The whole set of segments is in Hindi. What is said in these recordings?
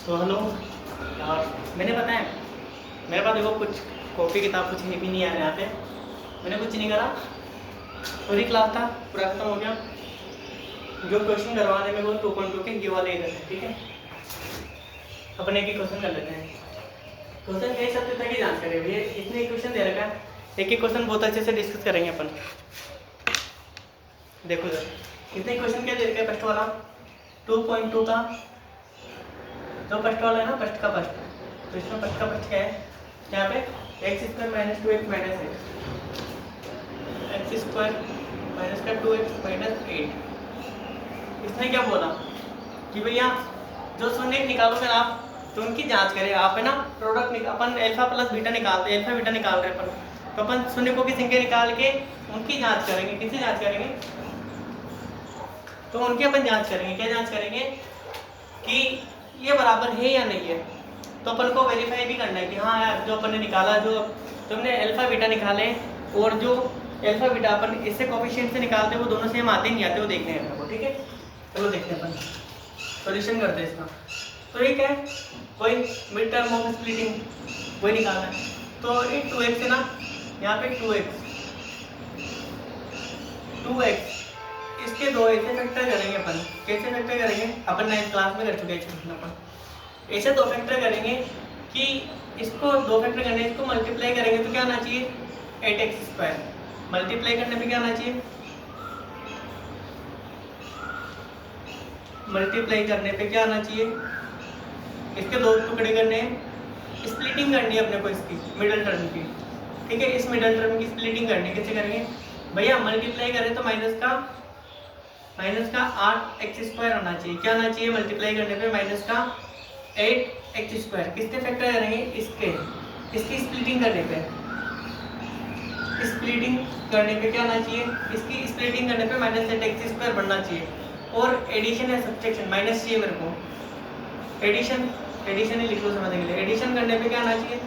तो हेलो यार, मैंने बताया मेरे पास देखो कुछ कॉपी किताब कुछ है भी नहीं यार। यहाँ पे मैंने कुछ नहीं करा, पूरी क्लास था, पूरा खत्म हो गया। जो क्वेश्चन करवाने में वो 2.2 के ये वाले इधर है, ठीक है। अपने एक ही क्वेश्चन कर लेते हैं। क्वेश्चन कह सकते थे कि जांच करें भैया, इतने क्वेश्चन दे रखा है, एक ही क्वेश्चन बहुत अच्छे से डिस्कस करेंगे अपन। देखो सर, कितने क्वेश्चन क्या दे रखा है। फर्स्ट वाला 2.2 का, जो फर्स्ट वाला है ना, फर्स्ट का फर्स्ट, तो इसमें फर्स्ट का फर्स्ट क्या है यहाँ पे, x² - 2x - 8, x² - 2x - 8। इसने क्या बोला कि भैया जो शून्य निकालोगे आप तो उनकी जांच करें आप, है ना। प्रोडक्ट अपन अल्फा प्लस बीटा निकालते हैं, अल्फा बीटा निकाल रहे हैं अपन, तो अपन शून्य को की संख्या निकाल के उनकी जांच करेंगे। किसकी जांच करेंगे? तो उनकी अपन जांच करेंगे। क्या जांच करेंगे कि ये बराबर है या नहीं है। तो अपन को वेरीफाई भी करना है कि हाँ यार, जो अपन ने निकाला, जो हमने अल्फा बीटा निकाले और जो अल्फा बीटा अपन इससे कोएफिशिएंट से निकालते हैं वो दोनों सेम आते नहीं आते, वो देखने हैं अपन को, ठीक है। चलो देखते हैं अपन, सॉल्यूशन करते हैं इसका। तो ये क्या है, कोई मिड टर्म ऑफ स्प्लिटिंग वही निकालना है। तो ये 2x है ना, यहाँ पे 2x, इसके दो ऐसे फैक्टर करेंगे अपन। कैसे फैक्टर करेंगे? अपन 9th क्लास में कर चुके हैं अपन। ऐसे दो फैक्टर करेंगे कि इसको दो फैक्टर करने, इसको मल्टीप्लाई करेंगे तो क्या आना चाहिए, 8x²। मल्टीप्लाई करने पे क्या आना चाहिए, मल्टीप्लाई करने पे क्या आना चाहिए, इसके दो टुकड़े करने, स्प्लिटिंग करनी है अपने को इसकी मिडिल टर्म की, ठीक है। इस मिडिल टर्म की स्प्लिटिंग करनी, कैसे करेंगे भैया, मल्टीप्लाई करें तो माइनस का 8x² आना चाहिए। क्या आना चाहिए मल्टीप्लाई करने पे, माइनस का 8x²। किसके फैक्टर करेंगे, इसकी स्प्लिटिंग करने पे, क्या आना चाहिए, इसकी स्प्लिटिंग करने पे -8x² बनना चाहिए। और एडिशन है सब्ट्रैक्शन, माइनस चाहिए मेरे को, एडिशन ही लिख लो समझने के लिए। एडिशन करने पे क्या आना चाहिए,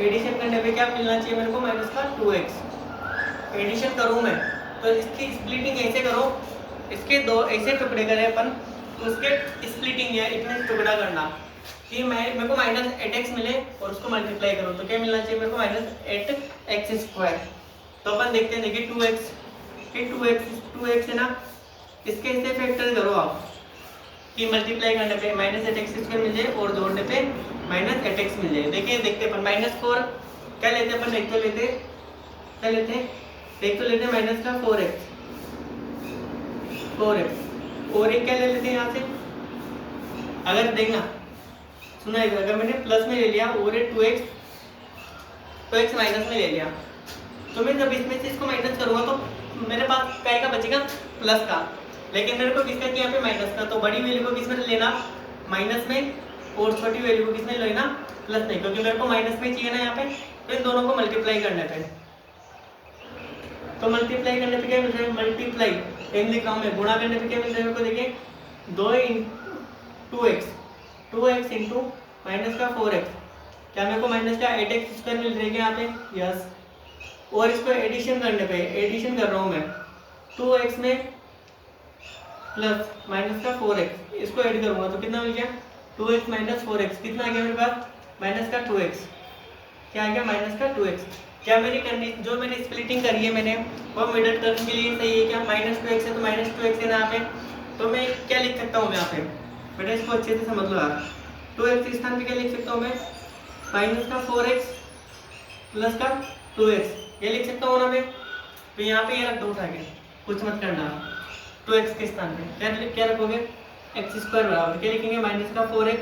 एडिशन करने पे क्या मिलना चाहिए मेरे को, माइनस का 2x। एडिशन करूँ मैं तो इसकी स्प्लिटिंग ऐसे करो, इसके दो ऐसे टुकड़े करें अपन, तो उसके स्प्लिटिंग है इतने टुकड़ा करना कि मेरे को -8x मिले और उसको मल्टीप्लाई करो तो क्या मिलना चाहिए मेरे को, -8x²। तो अपन देखते हैं, देखिए 2x, फिर 2x है ना, इसके ऐसे फैक्टर करो आप कि मल्टीप्लाई करने पे -8x² मिल जाए और जोड़ने पे -8x मिल जाए। देखिए देखते अपन, -4 क्या लेते हैं अपन, एक तो लेते माइनस का 4x, और एक क्या ले लेते हैं यहाँ से, अगर देखना सुना, अगर मैंने प्लस में ले लिया और एक 2x माइनस में ले लिया, तो मैं जब इसमें से इसको माइनस करूँगा तो मेरे पास क्या बचेगा, प्लस का। लेकिन मेरे को किसका किया पे, माइनस का। तो बड़ी वैल्यू को किस में लेना, माइनस में, और छोटी वैल्यू को किस में लेना, प्लस में, क्योंकि मेरे को माइनस में चाहिए ना यहाँ पे। तो इन दोनों को मल्टीप्लाई करने पे, तो मल्टीप्लाई करने पे क्या मिल रहा है, मल्टीप्लाई एम लिखा हूं मैं, गुणा करने पे क्या मिल रहा है मेरे को, देखिए 2x इंटू माइनस का 4x, क्या मेरे को माइनस का 8x² मिल रहा है यहाँ पे, यस। और इसको एडिशन करने पे, एडिशन कर रहा हूँ मैं, 2x में प्लस माइनस का 4x, इसको ऐड करूंगा तो कितना मिल गया, 2x - 4x, कितना आ गया मेरे पास, माइनस का 2x। क्या आ गया, माइनस का 2x। क्या मेरी करनी, जो मैंने स्प्लिटिंग करी है मैंने, वो मिडिल टर्म के लिए सही है क्या, -2x है तो -2x है यहाँ पे। तो मैं क्या लिख सकता हूँ यहाँ पे बेटा, इसको अच्छे से समझ लो यार। 2x के स्थान पे क्या लिख सकता हूँ मैं, माइनस का 4x प्लस का 2x, ये लिख सकता हूँ ना मैं। तो यहाँ पे ये रख दो उठा के, कुछ मत करना। 2x के स्थान पे क्या रखोगे, x² बराबर क्या लिखेंगे, माइनस का 4x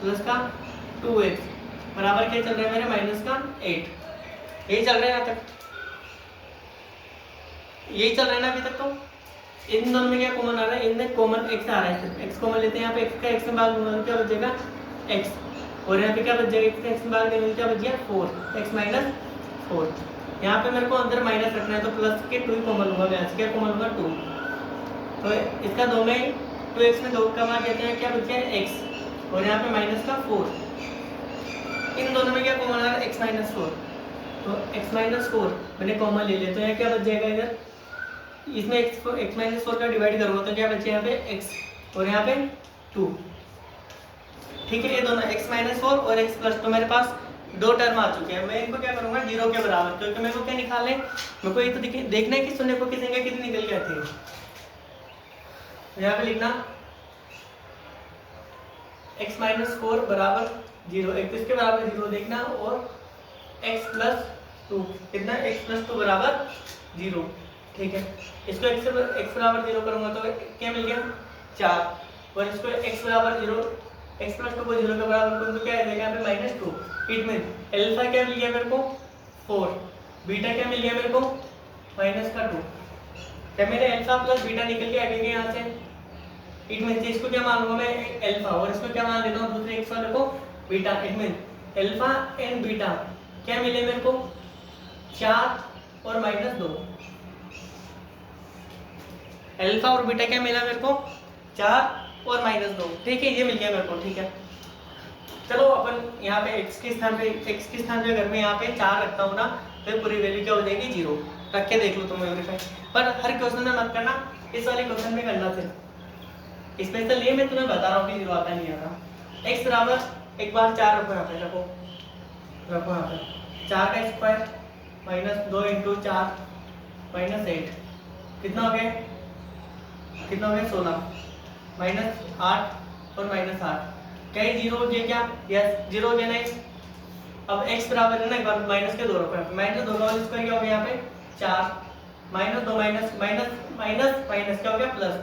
प्लस का 2x बराबर क्या चल रहा है मेरे, माइनस का 8। यही चल रहा है यहाँ तक, यही चल रहा है ना अभी तक। तो इन दोनों में क्या कॉमन आ रहा है, इनमें कॉमन x आ रहा है, x कॉमन लेते हैं। यहाँ पे x का x में भाग दूंगा तो क्या बचेगा, x, और यहाँ पे क्या बच जाएगा, x का x में भाग देने क्या बच गया, 4x - 4। यहाँ पे मेरे को अंदर माइनस रखना है तो प्लस के 2 ही कॉमन होगा, यहाँ से क्या कॉमन होगा, 2। तो इसका 2 में 2x में 2 का मान कहते हैं, क्या बच गया x, और यहाँ पे माइनस का 4। इन दोनों में क्या कॉमन आ रहा है, x - 4। तो x - 4 मैंने कॉमन ले लिया, तो यहाँ क्या बच जाएगा, इधर इसमें x - 4 का डिवाइड करूँगा तो क्या बचे यहाँ पे x, और यहाँ पे 2। ठीक है, ये दोनों x माइनस 4 और x प्लस 2 मेरे पास दो टर्म आ चुके हैं। मैं इनको क्या करूंगा 0 के बराबर, क्योंकि मेरे को क्या निकालना है, मेरे को ये तो देखना है कि शून्य को की संख्या कितनी निकल गई थी। यहाँ पे लिखना x माइनस 4 बराबर 0, एक तो इसके बराबर 0 देखना, और x प्लस 2 कितना, x प्लस 2 बराबर 0। ठीक है, इसको x बराबर 0 करूंगा तो क्या मिल गया 4, और इसको x बराबर 0, x प्लस 2 को 0 के बराबर करूँ तो क्या आ जाएगा यहाँ पे -2। इट मीन अल्फा क्या मिल गया मेरे को 4, बीटा क्या मिल गया मेरे को -2। क्या मेरे अल्फा प्लस बीटा निकल के आ गए यहाँ से। इट मीन इसको क्या मान लूंगा मैं अल्फा, और इसको क्या मान लेता हूँ दूसरे x वाले को beta. It mean alpha and beta क्या मिले मेरे को 4 और -2। अल्फा और बीटा क्या मिला मेरे को 4 और -2। ठीक है, ये मिल गया मेरे को। ठीक है, चलो अपन यहाँ पे x के स्थान पे अगर मैं यहाँ पे 4 रखता हूँ ना, तो पूरी वैल्यू क्या हो जाएगी 0। रख के देख लो तुम वेरीफाई, पर हर क्वेश्चन में मत करना, इस वाले क्वेश्चन में करना सिर्फ स्पेशल ये मैं तुम्हें बता रहा हूँ कि 0 आता नहीं आता। x बराबर एक बार 4 रखो यहाँ पे, रखो यहाँ पे 4 का स्क्वायर -2 इंटू 4 -8 कितना हो गया 16 -8 और -8 क्या ये 0 हो गया क्या? यस 0 हो गया नहीं। अब x बराबर है ना, एक बार माइनस के 2 रखो, -2 का होल स्क्वायर क्या हो गया यहाँ पे 4 -2 माइनस क्या हो गया प्लस,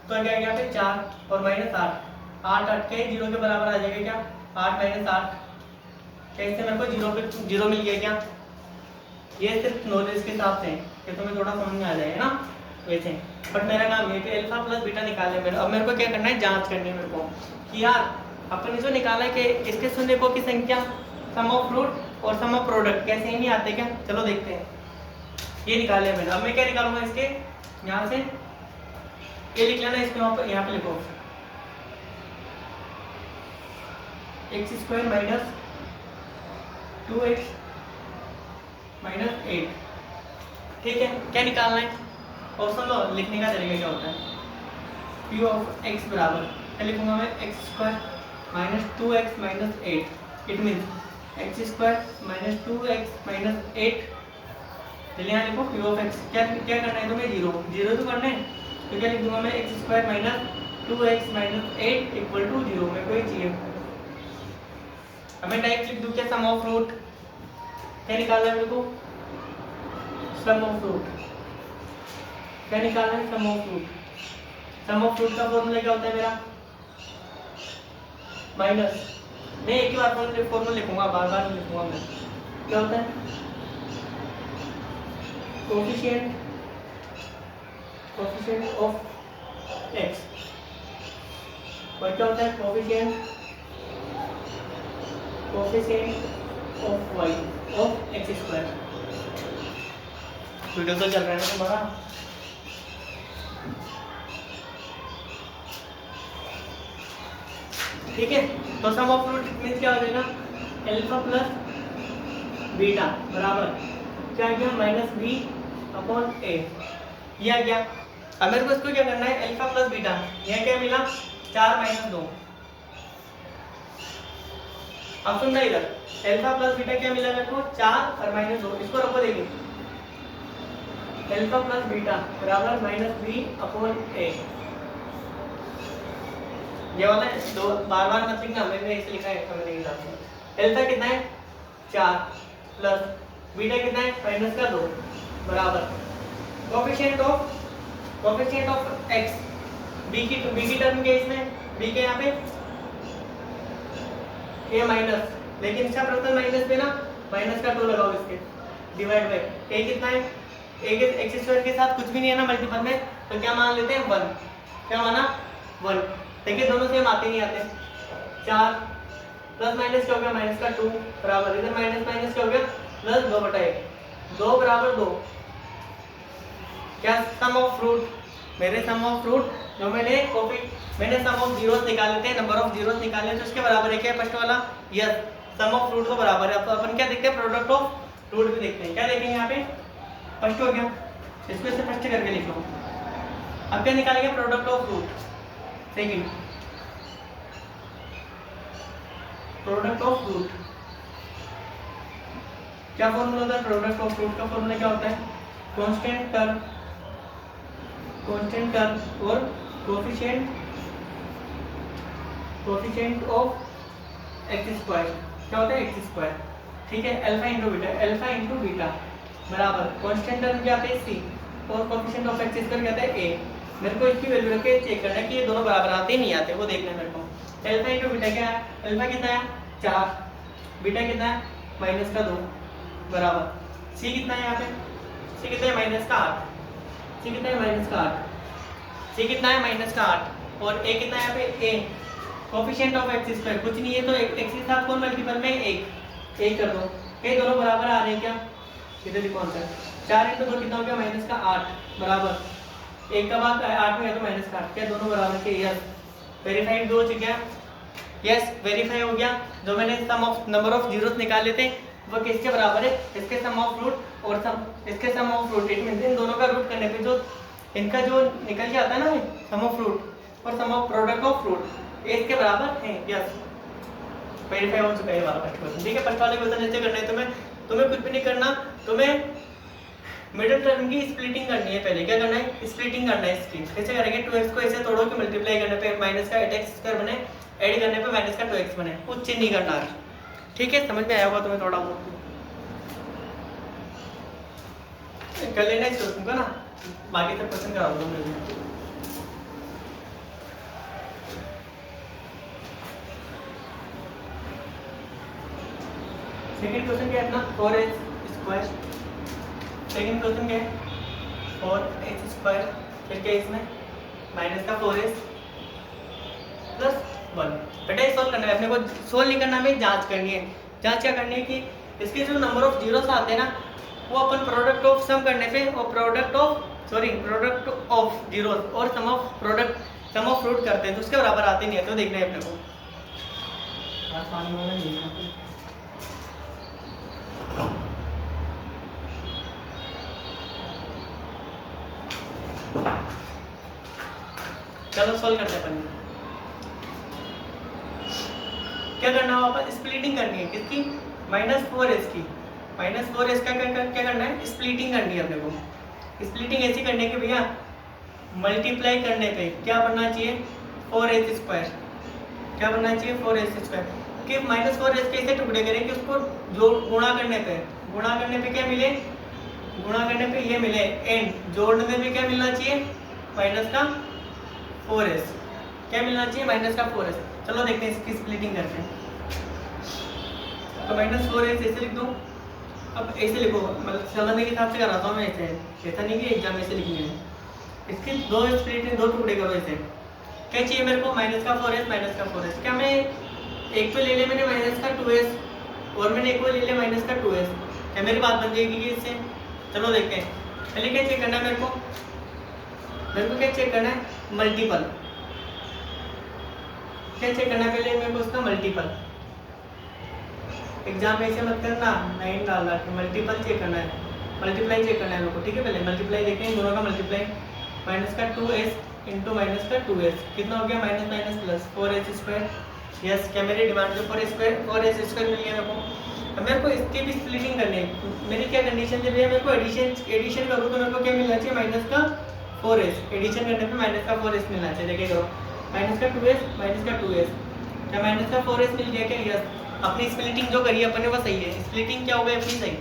तो क्या यहाँ पे 4 और -8 8 के 0 के बराबर आ जाएगा क्या 8 -8। कैसे मेरे को 0 पे 0 मिल गया क्या? ये सिर्फ नॉलेज के हिसाब से कि तुम्हें थोड़ा समझ में आ जाएगा ना वैसे। बट मेरा काम ये कि अल्फा प्लस बीटा निकालने मेरे, अब मेरे को क्या करना है जांच करनी है मेरे को कि यार अपन जो निकाला है कि इसके शून्यकों की संख्या सम ऑफ रूट और सम ऑफ प्रोडक्ट क्या सेम ही आते क्या? चलो देखते हैं। ये निकाले मैंने, अब मैं क्या निकालूंगा इसके यहाँ से, ये लिख लेना इसके यहाँ पे लिखो x² माइनस 2x माइनस 8। ठीक है, क्या निकालना है और सुन लो लिखने का तरीका क्या होता है। p ऑफ x बराबर क्या लिखूंगा मैं x² minus 2x minus 8। It means x² minus 2x minus 8। चलिए यहाँ लिखो p ऑफ x, क्या करना है तुम्हें 0 तो करना है, तो क्या लिख दूंगा मैं x² minus 2x minus 8 equal to 0। मेरे को ये चाहिए। अब मैं डायरेक्ट लिख दूँ क्या सम ऑफ रूट, क्या निकालना है मेरे को सम ऑफ रूट, क्या निकालना है sum of root. Sum of root का फॉर्मूला क्या होता है मेरा माइनस, मैं एक ही बार फॉर्मूला लिखूंगा, बार बार नहीं लिखूंगा मैं। क्या होता है कोफिशिएंट ऑफ x, और क्या होता है coefficient of y of x²। Video तो चल रहा है ना तुम्हारा। ठीक है, तो सम ऑफ रूट मींस क्या हो जाएगा अल्फा प्लस बीटा बराबर क्या आ गया -b/a। ये आ गया। अब मेरे को इसको क्या करना है अल्फा प्लस बीटा, यह क्या मिला 4 - 2। अब सुनना इधर अल्फा प्लस बीटा क्या मिला मेरे को 4 और -2, इसको रखो देखिए अल्फा प्लस बीटा बराबर -b/a। ये वाला दो बार बार मत लिखना, मैंने इसे लिखा है समझने के हिसाब से। अल्फा कितना है 4 प्लस बीटा कितना है -2 बराबर कोफिशिएंट ऑफ x, b की टर्म क्या इसमें b के यहाँ पे a माइनस, लेकिन इसका प्रथम माइनस पे ना -2 लगाओ इसके डिवाइड बाय a कितना है a के x² के साथ कुछ भी नहीं है ना मल्टीपल में, तो क्या मान लेते हैं 1। क्या माना 1। देखिए दोनों सेम आते नहीं आते। 4 प्लस माइनस क्या हो गया -2 बराबर इधर माइनस क्या हो गया +2/1 2 बराबर 2। क्या सम ऑफ रूट, मेरे सम ऑफ रूट जो मैंने सम ऑफ जीरोस निकाले थे, नंबर ऑफ जीरोस निकाले थे उसके बराबर है क्या फर्स्ट वाला, यस सम ऑफ रूट को बराबर है। अब अपन क्या देखते हैं प्रोडक्ट ऑफ रूट भी देखते हैं। क्या देखेंगे यहाँ पे फर्स्ट हो गया, इसको ऐसे फर्स्ट करके लिख लो। अब क्या निकालेंगे product of root second, product of root. क्या फॉर्मूला होता है प्रोडक्ट ऑफ रूट का? फॉर्मूला क्या होता है? कांस्टेंट टर्म और कोफिशिएंट ऑफ एक्स स्क्वायर। क्या होता है? X square. ठीक है, अल्फा इंटू बीटा बराबर कांस्टेंट टर्म क्या आता है? सी और कोफिशिएंट ऑफ एक्स स्क्वायर क्या आता है? ए। मेरे को इसकी वैल्यू रख के चेक करना है कि ये दोनों बराबर आते नहीं आते, वो देखना है मेरे को। अल्फा इंटू बीटा क्या है? अल्फा कितना है? 4, बीटा कितना है? -2 बराबर सी कितना है यहाँ पे? सी कितना है? -8। सी कितना है? -8। सी कितना है? -8 और ए कितना है यहाँ पे? ए। कोफिशिएंट ऑफ एक्स स्क्वायर कुछ नहीं है तो एक्स के साथ कौन मल्टीपल में? 1 कर दो। ये दोनों बराबर आ रहे हैं क्या? इधर लिखो आंसर। 4 × 2 कितना हो गया? -8 बराबर 1 का बाद 8 में है तो -8। क्या दोनों बराबर के? यस। वेरीफाइड हो चुका है? यस वेरीफाई हो गया। जो मैंने सम ऑफ नंबर ऑफ जीरोस निकाले थे वो किसके बराबर है? इसके सम ऑफ रूट और इसके sum of root. It means इन दोनों का रूट करने पे जो इनका जो निकल के आता है ना सम ऑफ रूट और sum of product of root इसके बराबर है। यस वेरीफाई हो चुका है ये वाला फर्स्ट क्वेश्चन। ठीक है, फर्स्ट वाले क्वेश्चन ऐसे करना है तुम्हें कुछ भी नहीं करना, तुम्हें मिडिल टर्म की स्प्लिटिंग करनी है। पहले क्या करना है? स्प्लिटिंग करना है इसकी। कैसे करेंगे? 2x को ऐसे तोड़ो कि मल्टीप्लाई करने पे माइनस का 8x² बने, ऐड करने पे माइनस का 2x बने। कुछ चेंज नहीं करना है। ठीक है, समझ में आया होगा तुम्हें थोड़ा बहुत? कर लेना इस क्वेश्चन को ना, बाकी सब क्वेश्चन करा दूंगा मैं। सेकंड क्वेश्चन क्या है अपना? 4x²। सेकंड क्वेश्चन क्या है? 4x²। फिर क्या इसमें? -4x + 1। बेटा ये सॉल्व करना है अपने को, सॉल्व नहीं करना, हमें जांच करनी है। जांच क्या करनी है कि इसके जो नंबर ऑफ जीरोस आते हैं ना वो अपन प्रोडक्ट ऑफ सम करने पे और प्रोडक्ट ऑफ जीरोस और सम ऑफ रूट करते हैं तो उसके बराबर आते नहीं है। तो देखना है अपने को। पानी वाला नहीं है। चलो सॉल्व करते हैं अपन। क्या करना है? अपन स्प्लिटिंग करनी है किसकी? -4s की। -4s का क्या करना है? स्प्लिटिंग करनी है अपने को। स्प्लिटिंग ऐसी करने के भैया मल्टीप्लाई करने पे क्या बनना चाहिए? 4s²। क्या बनना चाहिए? 4s² कि -4s के ऐसे टुकड़े करें कि उसको जो गुणा करने पे क्या मिले? गुणा करने पे ये मिले एंड जोड़ने पे क्या मिलना चाहिए? -4s। क्या मिलना चाहिए? -4s। चलो देखते हैं इसकी स्प्लिटिंग करते हैं। तो -4s ऐसे लिख दो। अब ऐसे लिखो, मतलब समझने के हिसाब से कराता हूँ मैं। ऐसा नहीं कि एग्जाम में से लिखनी है। इसके दो स्प्लिटिंग, दो टुकड़े करो ऐसे। क्या चाहिए मेरे को? -4s। क्या मैं एक पे ले ले मैंने -2s और मैंने एक पे ले ले -2s, क्या मेरी बात बन जाएगी कि इससे? चलो देखते हैं। पहले क्या चेक करना है मेरे को? क्या चेक करना है? मल्टीपल। क्या चेक करना है पहले मेरे को? उसका मल्टीपल। एग्जाम में ऐसे मत करना, 9 डालना, मल्टीपल चेक करना है, मल्टीप्लाई चेक करना है मेरे को। ठीक है, पहले मल्टीप्लाई देखते हैं दोनों का मल्टीप्लाई। -2s × -2s कितना हो गया? Minus plus 4s²। यस, क्या मेरी डिमांड जो 4s² मिल गया मेरे को। अब मेरे को इसकी भी स्प्लिटिंग करनी है। मेरी क्या कंडीशन थी भैया? मेरे को एडिशन करूँ तो मेरे को क्या मिलना चाहिए? -4s। एडिशन करने पे -4s मिलना चाहिए। देखिए करो, -2s क्या -4s मिल गया क्या? यस। अपनी स्प्लिटिंग जो करी अपन ने वो सही है। स्प्लिटिंग क्या हो गई अपनी? सही।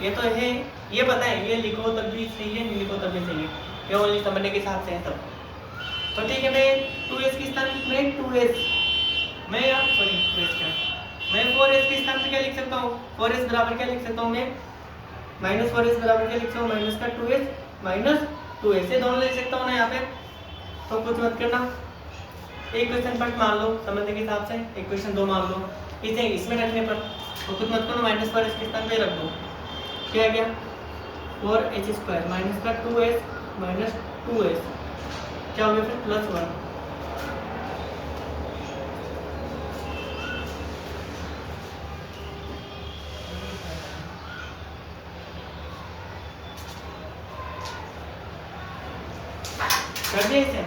ये तो है, ये पता है, ये लिखो तब भी सही है, नहीं लिखो तब भी सही है। ये ओनली समझने के हिसाब से है तब। तो ठीक है, मैं 2s के स्थान में 2s मैं 4s के स्थान पे क्या लिख सकता हूँ? 4s बराबर क्या लिख सकता हूँ मैं? -4s बराबर क्या लिख सकता हूँ? -2s ये दोनों लिख सकता हूँ ना यहाँ पे। तो कुछ मत करना, एक क्वेश्चन फर्स्ट मान लो समझने के हिसाब से, एक क्वेश्चन 2 मान लो इसे इसमें रखने पर। तो कुछ मत करो, -4s के स्थान पे रख दो। क्या गया? 4h² -2s क्या हो गया फिर? +1। कर दिया इसे।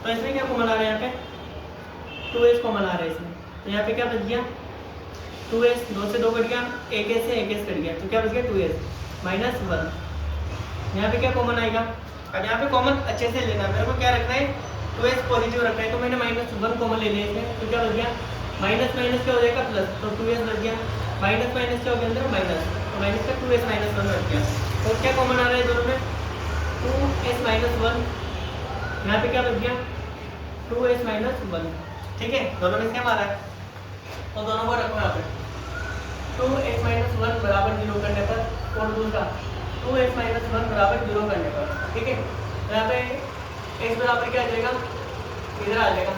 तो इसमें क्या कॉमन आ रहा है? यहाँ पे 2s कॉमन आ रहा है इसमें। तो यहाँ पे क्या बच गया 2s, 2 से 2 कट गया, 1s से 1s कट गया, तो क्या बच गया 2s माइनस 1। यहाँ पे क्या कॉमन आएगा? अब यहाँ पे कॉमन अच्छे से लेना, मेरे को क्या रखना है 2s पॉजिटिव रखना है, तो मैंने -1 कॉमन ले लिया इसमें, तो क्या बच गया माइनस माइनस क्या हो जाएगा प्लस, तो 2s बच गया, माइनस माइनस क्या हो गया अंदर माइनस, तो माइनस का 2s माइनस 1 बच गया। तो क्या कॉमन आ रहा है दोनों में 2s माइनस 1, यहाँ पे क्या बच गया 2s माइनस 1। ठीक है, दोनों में सेम आ रहा है, तो दोनों को रखो यहाँ पे 2s माइनस 1 बराबर 0 करने पर, और दूसरा 2s माइनस 1 बराबर 0 करने पर। ठीक है, तो यहाँ पे x बराबर क्या आ जाएगा, इधर आ जाएगा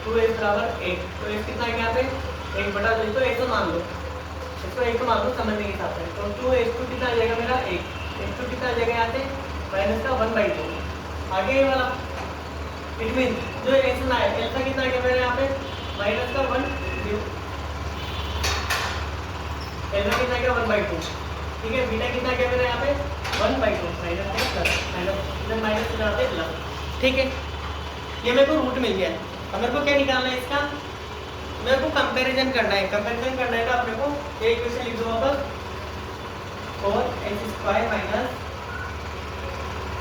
2s बराबर 1, तो x कितना है यहाँ पे 1 बटा 2, तो 1 तो मान लो, इसको 1 तो मान लो समझने के हिसाब से, तो 2x2 कितना आ जाएगा मेरा 1, x2 कितना आ जाएगा यहाँ से माइनस का 1/2, आगे ये वाला इट मीन जो x ना है अल्फा कितना आ गया मेरा यहाँ पे माइनस का 1, अल्फा कितना आ गया 1/2। ठीक है, बीटा कितना आ गया मेरा यहाँ पे 1/2 माइनस माइनस प्लस। ठीक है, ये मेरे को रूट मिल गया। अब मेरे को क्या निकालना है इसका, मेरे को कंपैरिजन करना है, कंपैरिजन करना है तो आप मेरे को ये इक्वेशन लिख दो वापस 4x² माइनस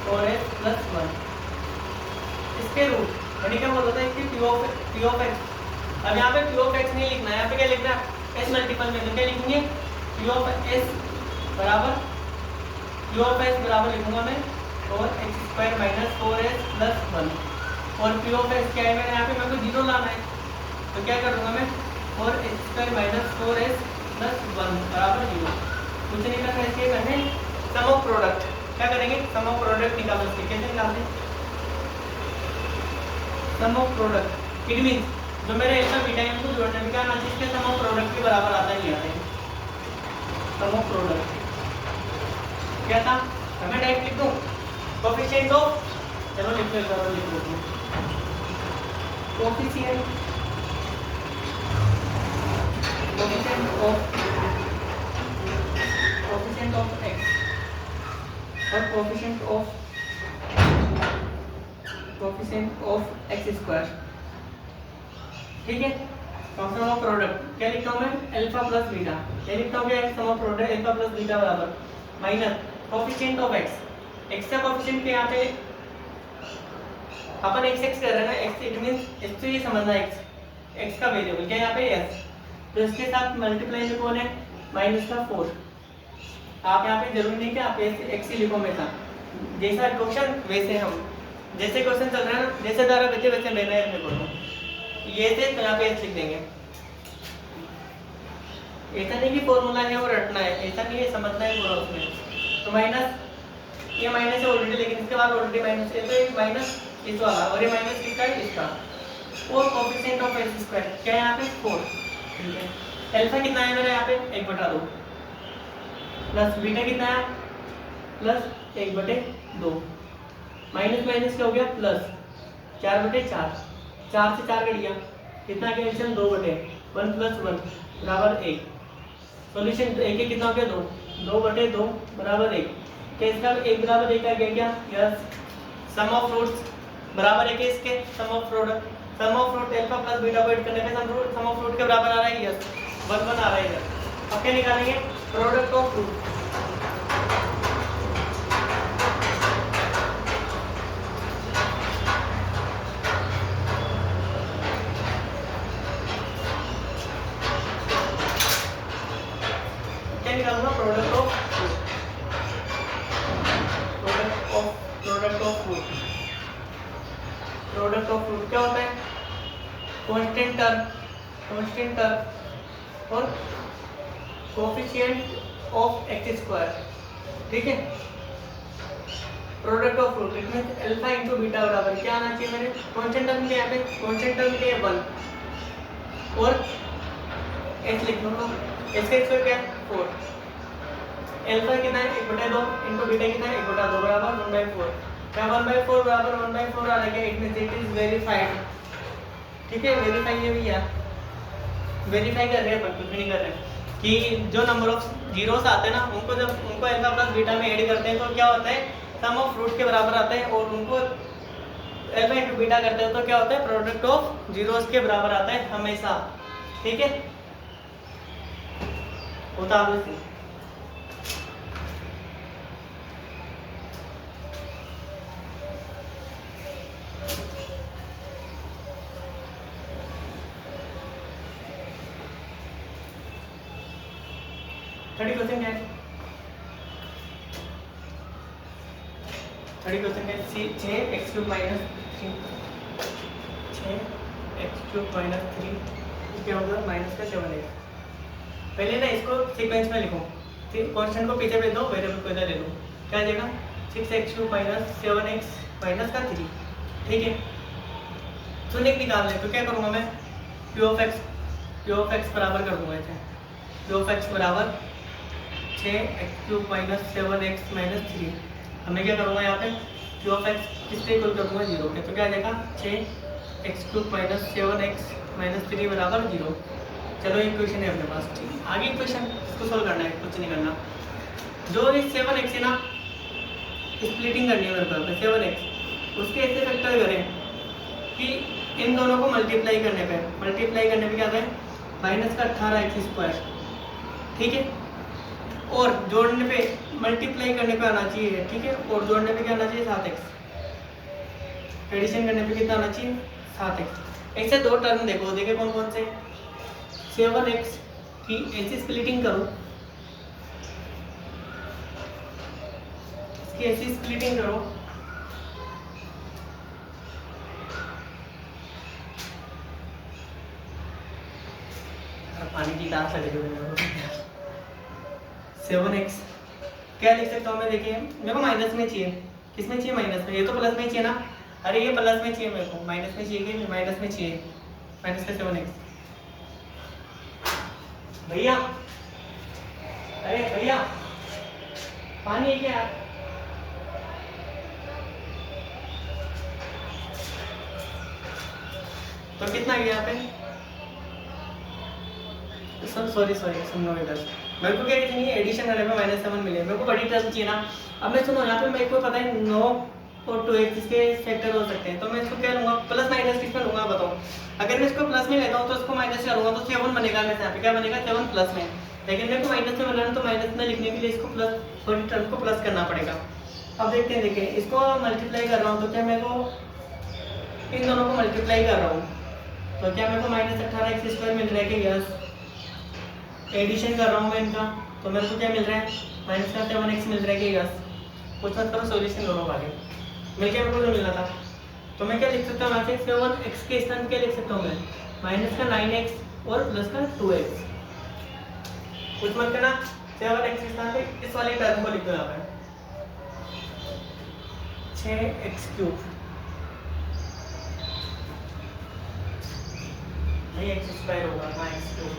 4s प्लस 1 इसके रूट, यानी क्या बोल रहा है कि p ऑफ x। अब यहाँ पे p ऑफ x नहीं लिखना है, यहाँ पे क्या लिखना है s मल्टीपल में, तो क्या लिखेंगे p ऑफ s बराबर लिखूंगा मैं 4x² माइनस 4s प्लस 1, और p ऑफ x क्या है मेरे यहाँ पे मेरे को 0 लाना है, तो क्या करूँगा मैं 4x² माइनस 4s प्लस 1 बराबर 0। कुछ नहीं करना, इसके करने सम ऑफ प्रोडक्ट, क्या करेंगे सम ऑफ प्रोडक्ट निकालो, इसके कैसे निकालते हैं sum of product, it means जो मेरे अल्फा बीटा है उनको जोड़ने में क्या आना चाहिए, इसके सम ऑफ प्रोडक्ट के बराबर आता ही आता है। सम ऑफ प्रोडक्ट क्या था, हमें डायरेक्ट लिख दूं कोएफिशिएंट ऑफ, चलो लिख लो कोएफिशिएंट ऑफ x और कोएफिशिएंट ऑफ x²। ठीक है, सम ऑफ प्रोडक्ट क्या लिखता हूं मैं अल्फा प्लस बीटा, क्या लिखता हूं क्या sum of product alpha plus beta बराबर minus coefficient of x, x का कोएफिशिएंट के यहाँ पे अपन x कर रहे हैं ना, x इट मींस x तो ये समझना है x का वेरिएबल क्या यहाँ पे s, तो इसके साथ मल्टीप्लाई में कौन है -4। आप यहाँ पे जरूरी नहीं कि आप x ही लिखो हमेशा, जैसा क्वेश्चन वैसे हम, जैसे क्वेश्चन चल रहा है ना, जैसे द्वारा बच्चे बच्चे लेना है अपने को, ये थे तो यहाँ पे s लिख देंगे। ऐसा नहीं कि फॉर्मूला है और रटना है, ऐसा नहीं है, समझना है पूरा उसमें। तो माइनस, ये माइनस है ऑलरेडी, लेकिन इसके बाद ऑलरेडी माइनस है, तो एक माइनस इस वाला, और ये माइनस किसका है इसका, और कोएफिशिएंट ऑफ x² क्या है यहाँ पे 4। ठीक है, अल्फा कितना है मेरा यहाँ पे 1/2 प्लस बीटा कितना है प्लस 1/2, माइनस माइनस क्या हो गया प्लस 4/4, 4 से 4 कट गया, कितना गया एल्सियम 2/1 प्लस 1 बराबर 1। सॉल्यूशन एक कितना हो गया 2/2 बराबर 1, क्या इसका 1 बराबर 1 आ गया क्या, यस। सम ऑफ रूट्स बराबर 1 है इसके, sum of product alpha plus beta को ऐड करने पे सम ऑफ रूट के बराबर आ रहा है, यस 1 आ रहा है इधर। अब क्या निकालेंगे प्रोडक्ट ऑफ रूट, क्या निकालूंगा प्रोडक्ट ऑफ रूट क्या होता है कांस्टेंट टर्म और कोएफिशिएंट ऑफ x²। ठीक है, product of root it means alpha into beta बराबर क्या आना चाहिए मेरे कांस्टेंट टर्म के, यहाँ पे कांस्टेंट टर्म के 1 और x लिख दूंगा, x का स्क्वायर क्या है 4, अल्फा कितना है 1/2 इनटू बीटा कितना है 1/2 बराबर 1/4, क्या 1/4 बराबर 1/4 आ रहा है, it means it is verified. ठीक है, वेरीफाई ये भी है, वेरीफाई कर रहे हैं अपन, कुछ भी नहीं कर रहे कि जो नंबर ऑफ जीरोस आते हैं ना उनको जब उनको अल्फा प्लस बीटा में ऐड करते हैं तो क्या होता है सम ऑफ रूट के बराबर आता है, और उनको अल्फा इनटू बीटा करते हैं तो क्या होता है प्रोडक्ट ऑफ जीरोस के बराबर आता है हमेशा। ठीक है, होता है 30% क्या है? 30% है 6x³ माइनस 3, 6x³ माइनस 3 क्या होगा माइनस का 7x। पहले ना इसको सीक्वेंस में लिखो, कॉन्स्टेंट को पीछे भेज दो, वेरिएबल को इधर ले लो, क्या आ जाएगा 6x³ माइनस 7x माइनस का 3। ठीक है, तो निकालना है तो क्या करूँगा मैं, Q ऑफ x बराबर कर दूंगा इसे, Q ऑफ x बराबर 6x³ माइनस 7x माइनस 3। हमें क्या करूँगा यहाँ पे Q ऑफ x किससे इक्वल कर दूँगा 0 के, तो क्या आ जाएगा 6x³ माइनस 7x माइनस 3 बराबर 0। चलो ये क्वेश्चन है अपने पास। आगे क्वेश्चन इसको सोल्व करना है, कुछ नहीं करना। जो इस 7x है ना, स्प्लिटिंग करनी है मेरे को 7x, उसके ऐसे फैक्टर करें कि इन दोनों को मल्टीप्लाई करने पे क्या आता है माइनस का 18x²। ठीक है, और जोड़ने पे मल्टीप्लाई करने पे आना चाहिए, ठीक है, और जोड़ने पे क्या आना चाहिए 7x, एडिशन करने पे कितना आना चाहिए 7x। ऐसे दो टर्म देखो, देखे कौन कौन से, 7x की ऐसी स्प्लिटिंग करो, इसकी ऐसी स्प्लिटिंग करो, पानी की गिलास लगे जो 7x क्या लिख सकता हूँ मैं, देखिए मेरे को माइनस में चाहिए, किसमें चाहिए माइनस में, ये तो प्लस में चाहिए ना, अरे ये प्लस में चाहिए मेरे को, माइनस में चाहिए कि माइनस में चाहिए, माइनस का 7x। भैया अरे भैया पानी है क्या, तो कितना गया यहाँ पे, सॉरी सुनो इधर, मेरे को क्या इतनी एडिशन करने में -7 मिले, मेरे को बड़ी टर्म चाहिए ना। अब मैं सुनो यहाँ पे मेरे को पता है 9 और 2x इसके फैक्टर हो सकते हैं, तो मैं इसको क्या लूँगा प्लस माइनस किसमें लूँगा बताओ। अगर मैं इसको प्लस में लेता हूँ तो इसको माइनस करूँगा तो 7 बनेगा, मेरे यहाँ पे क्या बनेगा 7 प्लस में, लेकिन मेरे को माइनस में मिल रहा है तो माइनस में लिखने के लिए इसको प्लस थोड़ी टर्म को प्लस करना पड़ेगा। अब देखते हैं, देखिए इसको मल्टीप्लाई कर रहा हूँ तो क्या मेरे को इन दोनों को मल्टीप्लाई कर रहा हूँ तो क्या मेरे को -18x² मिल रहा है कि यस, एडिशन कर रहा हूँ मैं इनका तो मेरे को क्या मिल रहा है माइनस का 7x मिल रहा है कि यस। कुछ मत करो, सॉल्यूशन करो आगे, मिल के मेरे को जो मिलना था। तो मैं क्या लिख सकता हूँ यहाँ से 7x के स्थान क्या लिख सकता हूँ मैं, माइनस का 9x और प्लस का 2x। कुछ मत करना, 7x के स्थान पे इस वाली टर्म को लिख दो यहाँ पे 6x³ नहीं x² होगा ना x³।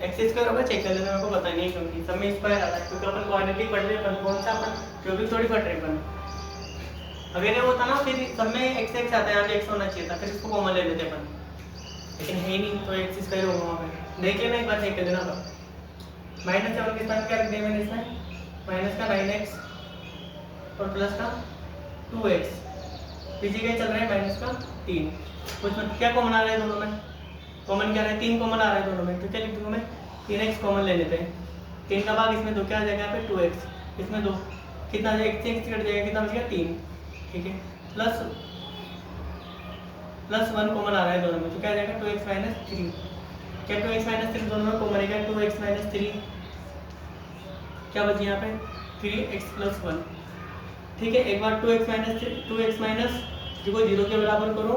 x² होगा, चेक कर लेना, मेरे को पता नहीं है क्योंकि सब में स्क्वायर आता है, क्योंकि अपन क्वाड्रेटिक पढ़ रहे हैं, अपन कौन सा अपन क्यूबिक थोड़ी पढ़ रहे हैं अपन। अगर ये होता ना फिर सब में x आता है, यहाँ पे x होना चाहिए था, फिर इसको कॉमन ले लेते अपन, लेकिन है नहीं तो x² होगा वहाँ पे। देख लेना एक बार, चेक कर लेना। -7 के स्थान क्या रख दिया मैंने इसमें, माइनस का 9x और प्लस का 2x, पीछे क्या चल रहा है माइनस का 3। कुछ क्या कॉमन आ रहा है दोनों में, कॉमन क्या रहा है 3 कॉमन आ रहा है दोनों में, तो क्या लिख दूंगा मैं 3x कॉमन ले लेते हैं, 3 का भाग इसमें 2 क्या आ जाएगा यहाँ पे 2x, इसमें 2 कितना आ जाएगा, x कट जाएगा, कितना बचेगा 3। ठीक है, प्लस 1 कॉमन आ रहा है दोनों में, तो क्या आ जाएगा 2x माइनस 3। क्या 2x माइनस 3 दोनों में कॉमन है, 2x माइनस 3 क्या बची यहाँ पे 3x प्लस 1। ठीक है, एक बार 2x माइनस को 0 के बराबर करो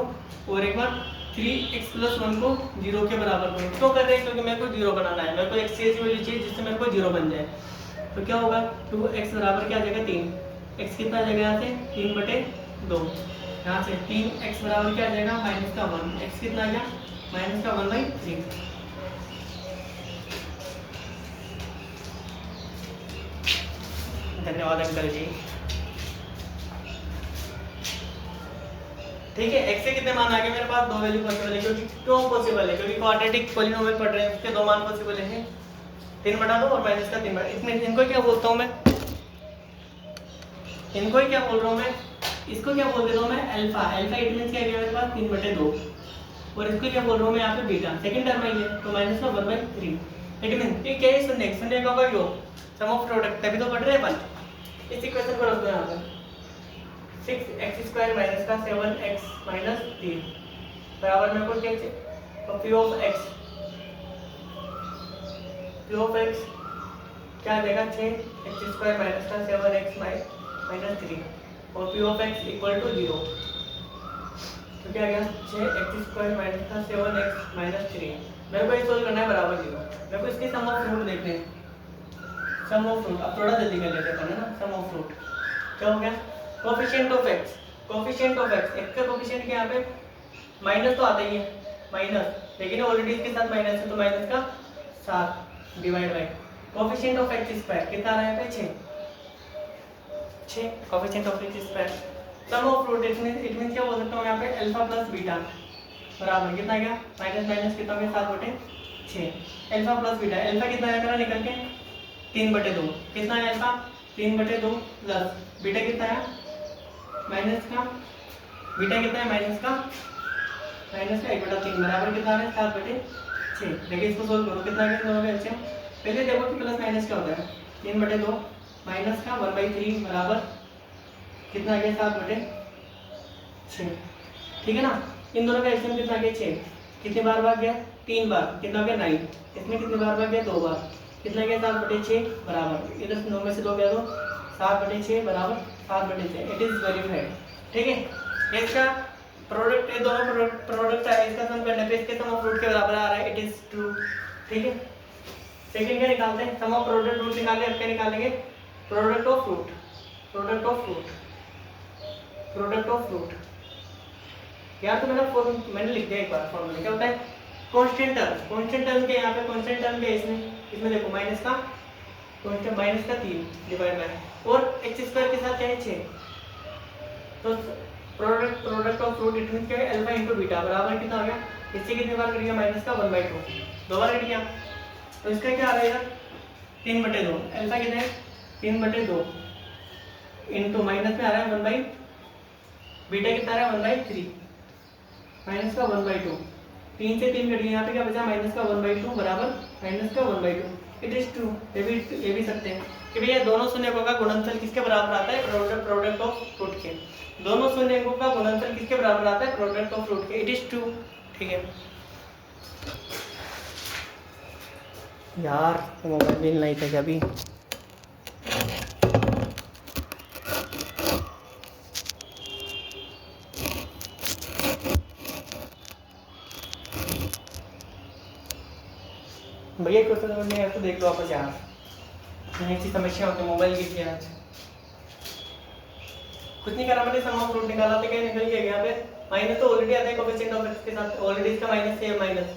और एक बार 3x प्लस 1 को 0 के बराबर करो। क्यों कर रहे हैं, क्योंकि मेरे को 0 बनाना है, मेरे को x की वैल्यू चाहिए जिससे मेरे को 0 बन जाए। तो क्या होगा 2x बराबर क्या आ जाएगा 3, x कितना आ जाएगा यहाँ से 3/2, यहाँ से 3x बराबर क्या आ जाएगा माइनस का 1, x कितना आ गया माइनस का 1/3। धन्यवाद अंकल जी। ठीक है, x से कितने मान आ गए मेरे पास, 2 वैल्यू पॉसिबल है, क्योंकि क्यों पॉसिबल है, क्योंकि क्वाड्रेटिक पॉलिनोमियल पढ़ रहे हैं, उसके 2 मान पॉसिबल है। 3/2 और माइनस का 3/2। इसमें इनको क्या बोलता हूँ मैं, इनको ही क्या बोल रहा हूँ मैं, इसको क्या बोल देता हूँ मैं अल्फा। अल्फा इट मींस क्या है मेरे पास 3/2 और इसको क्या बोल रहा हूँ मैं यहाँ पे बीटा। सेकंड टर्म है ये, तो माइनस का 1/3। इट मींस ये क्या है, शून्य का होगा योग, सम ऑफ प्रोडक्ट, तभी तो पढ़ रहे हैं अपन। इस इक्वेशन को रख दो यहाँ पे 6x² माइनस का 7x माइनस 3 बराबर मेरे को क्या चाहिए, तो p ऑफ x क्या आ जाएगा 6x² माइनस का 7x माइनस 3 और p of x equal to 0। तो क्या आ गया 6x² माइनस का 7x माइनस 3। मेरे को ये सोल्व करना है बराबर 0। मेरे को इसके सम ऑफ रूट देखने हैं, सम ऑफ रूट। अब थोड़ा जल्दी कर लेते हैं ना, सम ऑफ रूट क्या हो गया, coefficient of x, coefficient of x, x का कोफिशिएंट क्या यहाँ पे माइनस तो आता ही है माइनस, लेकिन ऑलरेडी इसके साथ माइनस है तो माइनस का 7 divide by coefficient of x square कितना आ रहा है पे 6 coefficient of x square. Sum of root it means क्या बोल सकता हूं यहाँ पे अल्फा प्लस बीटा बराबर कितना आ गया माइनस माइनस कितना हो गया 7/6। अल्फा प्लस बीटा, अल्फा कितना है मेरा निकल के 3/2, कितना है अल्फा 3/2 प्लस बीटा कितना है माइनस का, बीटा कितना है माइनस का 1/3 बराबर कितना है 7/6। देखिए इसको सोल्व करो कितना है दोनों के एलसीएम। पहले देखो कि प्लस माइनस क्या होता है, 3/2 माइनस का 1/3 बराबर कितना आ गया 7/6। ठीक है ना, इन दोनों का एलसीएम कितना आ गया 6, कितने बार भाग गया 3 बार, कितना हो गया 9, इसमें कितने बार भाग गया 2 बार, कितना गया 7/6 बराबर, इधर 9 में से 2 गया तो 7/6 बराबर 7/6। It is verified. ठीक है, इसका प्रोडक्ट, ये दोनों प्रोडक्ट है, इसका सम करने पे इसके सम ऑफ रूट के बराबर आ रहा है, इट इज ट्रू। ठीक है, सेकंड क्या निकालते हैं, सम ऑफ प्रोडक्ट रूट निकाले, अब क्या निकालेंगे product of root, product of root, product of root. यार तो मैंने लिख दिया एक बार फॉर्मूला, क्या होता है कांस्टेंट टर्म, कांस्टेंट टर्म के यहाँ पे कांस्टेंट टर्म के इसमें देखो माइनस का कांस्टेंट माइनस का 3 डिवाइड बाय और x² के साथ क्या है 6, तो product of root it means क्या है अल्फा इनटू बीटा बराबर कितना हो गया, इससे कितनी बार कट गया माइनस का 1/2, 2 बार कट गया, तो इसका क्या आ रहेगा 3/2, अल्फा कितना है 3/2 इनटू माइनस में आ रहा है 1/, बीटा कितना आ रहा है 1/3 माइनस का 1/2, 3 से 3 कट गया, यहाँ पे क्या बचा माइनस का 1/2 बराबर माइनस का 1/2। इट इज ट्रू, ये भी सकते हैं कि भैया दोनों शून्यकों का गुणनफल किसके बराबर आता है, प्रोडक्ट ऑफ रूट के, दोनों शून्यकों का गुणनफल किसके बराबर आता है, प्रोडक्ट ऑफ रूट के। It is true. ठीक है यार, मोबाइल बिल नहीं था अभी, भैया क्वेश्चन समझ नहीं आया तो देख लो आप यहाँ, ऐसी समस्या होती है, मोबाइल गिर गया आज, कुछ नहीं करा मैंने, सम ऑफ रूट निकाला तो क्या निकल गया यहाँ पे माइनस, तो ऑलरेडी आता है कोएफिशिएंट ऑफ x के साथ, ऑलरेडी इसका माइनस है, माइनस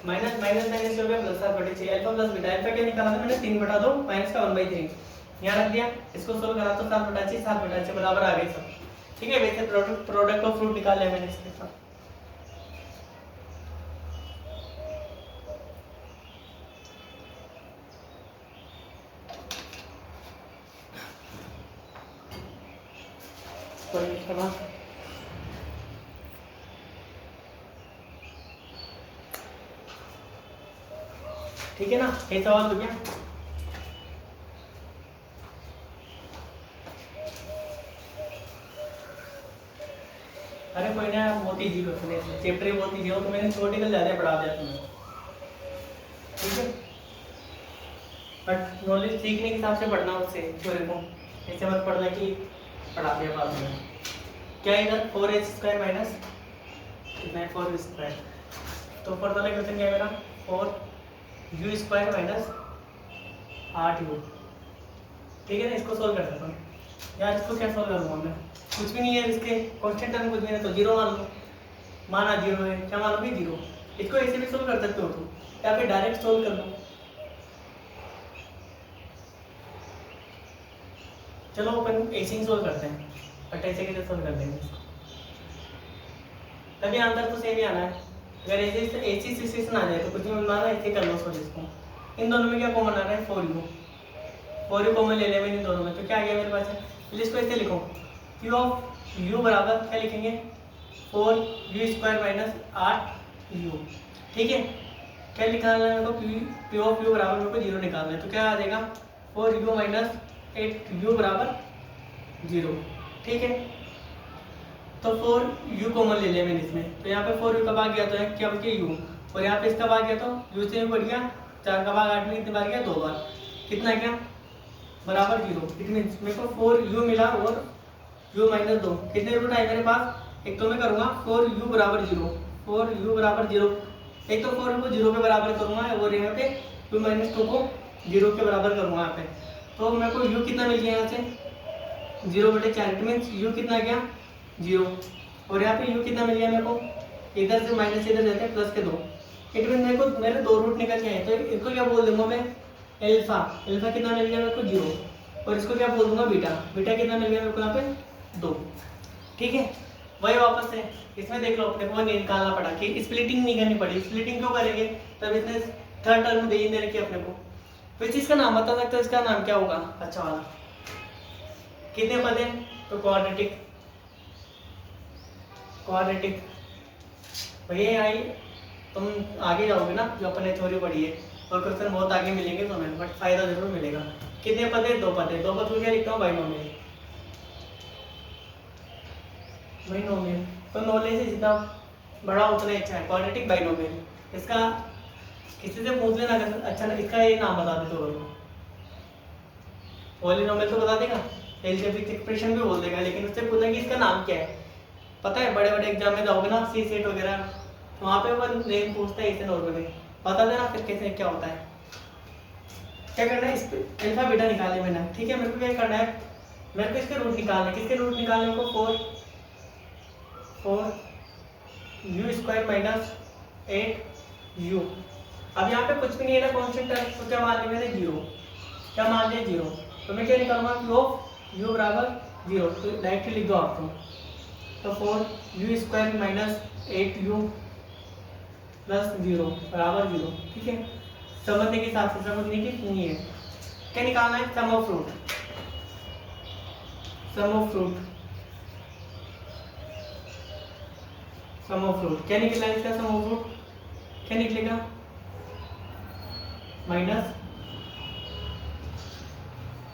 7/माइनस हो गया plus 7/6, alpha plus beta, alpha क्या निकाला था मैंने 3/2 माइनस का 1/3 यहाँ रख दिया, इसको सोल्व करा तो 7/6 बराबर आ गई सब। ठीक है, वैसे प्रोडक्ट ऑफ रूट निकाल लिया मैंने इसके साथ। ठीक है ना, ये सवाल हो गया। अरे कोई ना, बहुत इजी क्वेश्चन है, चैप्टर बहुत इजी हो तो मैंने थ्योरेटिकल ज्यादा पढ़ा दिया तुम्हें। ठीक है, बट नॉलेज सीखने के हिसाब से पढ़ना उससे थ्योरी को, ऐसे मत पढ़ना कि पढ़ा दिया बाद में। क्या इधर 4h² माइनस कितना है 4u², तो फर्दर वाला क्वेश्चन क्या है मेरा 4u² माइनस 8u। ठीक है ना, इसको सोल्व कर सकता हूँ यार, इसको क्या सोल्व करूँगा मैं, कुछ भी नहीं है, इसके कांस्टेंट टर्म कुछ भी नहीं, तो 0 मान लो, माना 0 है, क्या मानोगे 0, इसको ऐसे भी सोल्व कर सकते हो तुम, या फिर डायरेक्ट सोल्व कर लो। चलो अपन ऐसे ही सोल्व करते हैं, बट ऐसे कैसे सोल्व कर देंगे, तभी आंसर तो सेम ही आना है। अगर ऐसी सिचुएशन आ जाए तो कुछ भी माना ऐसे कर लो सॉल्व इसको। इन दोनों में क्या कॉमन आ रहा है 4u, 4u कॉमन ले ले मैंने इन दोनों में, तो क्या आ गया मेरे पास है। चलिए इसको ऐसे लिखो, p ऑफ u बराबर क्या लिखेंगे 4u स्क्वायर माइनस 8u। ठीक है, क्या निकालना है मेरे को, p ऑफ u बराबर मेरे को 0 निकालना है, तो क्या आ जाएगा 4u माइनस 8u बराबर 0। ठीक है, तो 4u कॉमन ले लिया मैंने इसमें, तो यहाँ पे 4u का भाग गया तो क्या बच गया u, और यहाँ पे इसका भाग गया तो u से बढ़ गया, 4 का भाग 8 में कितने बार गया 2 बार, कितना गया बराबर 0। इट मीन्स मेरे को 4u मिला और u माइनस 2, कितने रूट आए मेरे पास, एक तो मैं करूँगा 4u बराबर 0, 4u बराबर 0, एक तो 4u को 0 के बराबर करूँगा और यहाँ पे u माइनस 2 को 0 के बराबर करूँगा यहाँ पे, तो मेरे को u कितना मिल गया यहाँ से 0/4। इट मीन्स u कितना गया 0, और यहाँ पे u कितना मिल गया मेरे को, इधर से माइनस इधर जाते हैं प्लस के 2। इट मीन मेरे को मेरे 2 रूट निकल के आए, तो इसको क्या बोल दूंगा मैं एल्फा, एल्फा कितना मिल गया मेरे को 0, और इसको क्या बोल दूंगा बीटा, बीटा कितना मिल गया मेरे को यहाँ पे 2। ठीक है, वही वापस से इसमें देख लो अपने को नहीं निकालना पड़ा कि स्प्लिटिंग नहीं करनी पड़ी। स्प्लिटिंग क्यों करेंगे, तब इसने थर्ड टर्म दे ही दे रखी अपने को। तो इस चीज का नाम बता सकते हो, इसका नाम क्या होगा, अच्छा वाला कितने पद है, तो क्वाड्रेटिक, क्वाड्रेटिक भैया आई तुम आगे जाओगे ना, जो अपने थ्योरी पढ़ी है और क्वेश्चन बहुत आगे मिलेंगे तुम्हें, बट फायदा जरूर मिलेगा। कितने पद है, 2 पद है, 2 पद को क्या लिखता हूँ बाइनोमियल, बाइनोमियल, तो नॉलेज से जितना बड़ा उतना ही अच्छा है, क्वाड्रेटिक बाइनोमियल। इसका किसी से पूछ लेना अगर अच्छा ना, इसका ये नाम बता दे तो पॉलिनोमियल तो बता देगा, एलजेब्रिक एक्सप्रेशन भी बोल देगा, लेकिन उससे पूछना कि इसका नाम क्या है। पता है बड़े बड़े एग्जाम में जाओगे ना, सी सेट वगैरह, तो वहाँ पे वो नेम पूछता है इसे नॉर्मली, बता देना फिर कैसे क्या होता है। क्या करना है, इस पे अल्फा बीटा निकालने में ना, ठीक है, मेरे को क्या करना है, मेरे को इसके रूट निकालने, किसके रूट निकालने को 4u स्क्वायर माइनस 8u। अब यहाँ पे कुछ भी नहीं है ना, कॉन्स्टेंट टर्म, तो क्या मान लिया मैंने 0, क्या मान लिया 0, तो मैं क्या निकालूंगा q ऑफ u बराबर 0, तो डायरेक्टली लिख दो आपको, तो 4u square minus 8u plus 0 बराबर 0। ठीक है, समझने के हिसाब से, समझने की नहीं है, क्या निकालना है, sum of root, sum of root, sum of root क्या निकला इसका, सम ऑफ रूट क्या निकलेगा minus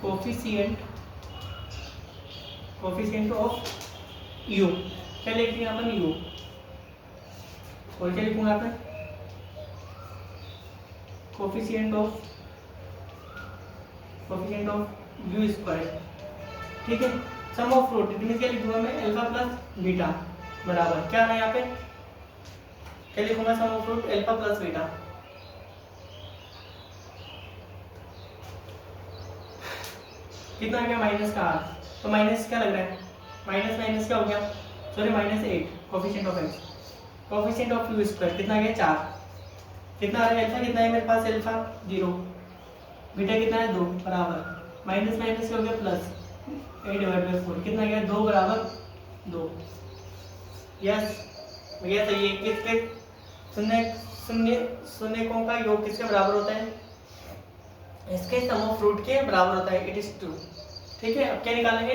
coefficient, coefficient of u, क्या लिखेंगे अपन u, और क्या लिखूंगा यहाँ पे कोफिशिएंट ऑफ u स्क्वायर। ठीक है, sum of root, it means क्या लिखूंगा मैं अल्फा प्लस बीटा बराबर क्या है यहाँ पे, क्या लिखूंगा sum of root alpha plus beta, कितना आ गया माइनस का r, तो माइनस क्या लग रहा है, माइनस माइनस क्या हो गया, sorry minus 8 coefficient of x, coefficient of u square कितना आ गया 4, कितना आ रहा है अल्फा कितना है मेरे पास, अल्फा 0, बीटा कितना है 2 बराबर माइनस माइनस क्या हो गया प्लस 8/4, कितना गया 2 बराबर 2। यस भैया सही है, किसके शून्य शून्य शून्यकों का योग किसके बराबर होता है, इसके सम ऑफ रूट के बराबर होता है, इट इज ट्रू। ठीक है, अब क्या निकालेंगे,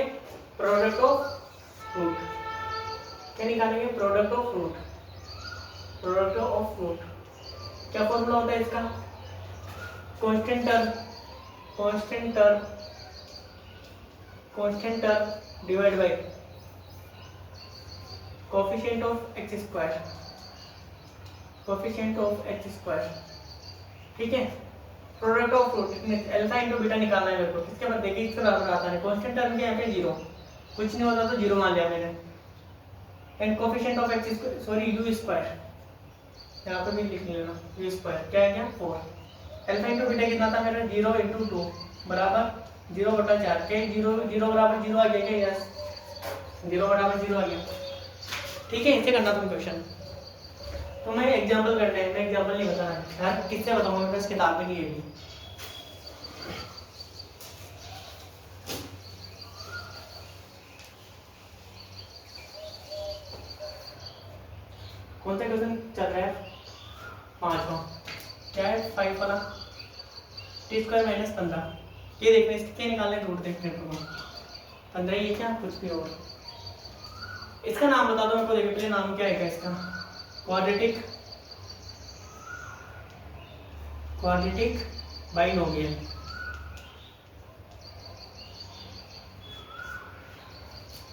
प्रोडक्ट ऑफ फ्रूट, क्या निकालेंगे, product of root, product of fruit क्या फॉर्मूला होता है इसका, constant term, constant term, constant term divide by coefficient of x square, coefficient of x square. ठीक है, product of root alpha into beta निकालना है मेरे को, किसके बाद देखिए इसके बराबर आता है, कांस्टेंट टर्म के यहाँ पे 0, कुछ नहीं होता तो 0 मान लिया मैंने, and coefficient of x square, sorry u square, यहाँ पे भी लिख लेना u स्क्वायर क्या है क्या 4, अल्फा इनटू बीटा कितना था मेरा 0 × 2 बराबर 0/4, क्या 0 बराबर 0 आ गया क्या, यस 0 बराबर 0 आ गया। ठीक है, इसे करना तुम क्वेश्चन, तो मैं एग्जांपल करना है, मैं एग्जांपल नहीं बताना है यार, किससे बताऊंगा, मेरे पास किताब में नहीं है भी। कौन सा क्वेश्चन चल रहा है, पाँचवा क्या है 5 वाला टी स्क्वायर माइनस 15, ये देखने इसके निकालने रूट देखने को 15 ये क्या कुछ भी होगा। इसका नाम बता दो मेरे को, देखिए पहले नाम क्या है इसका, क्वाड्रेटिक बाइनोमियल।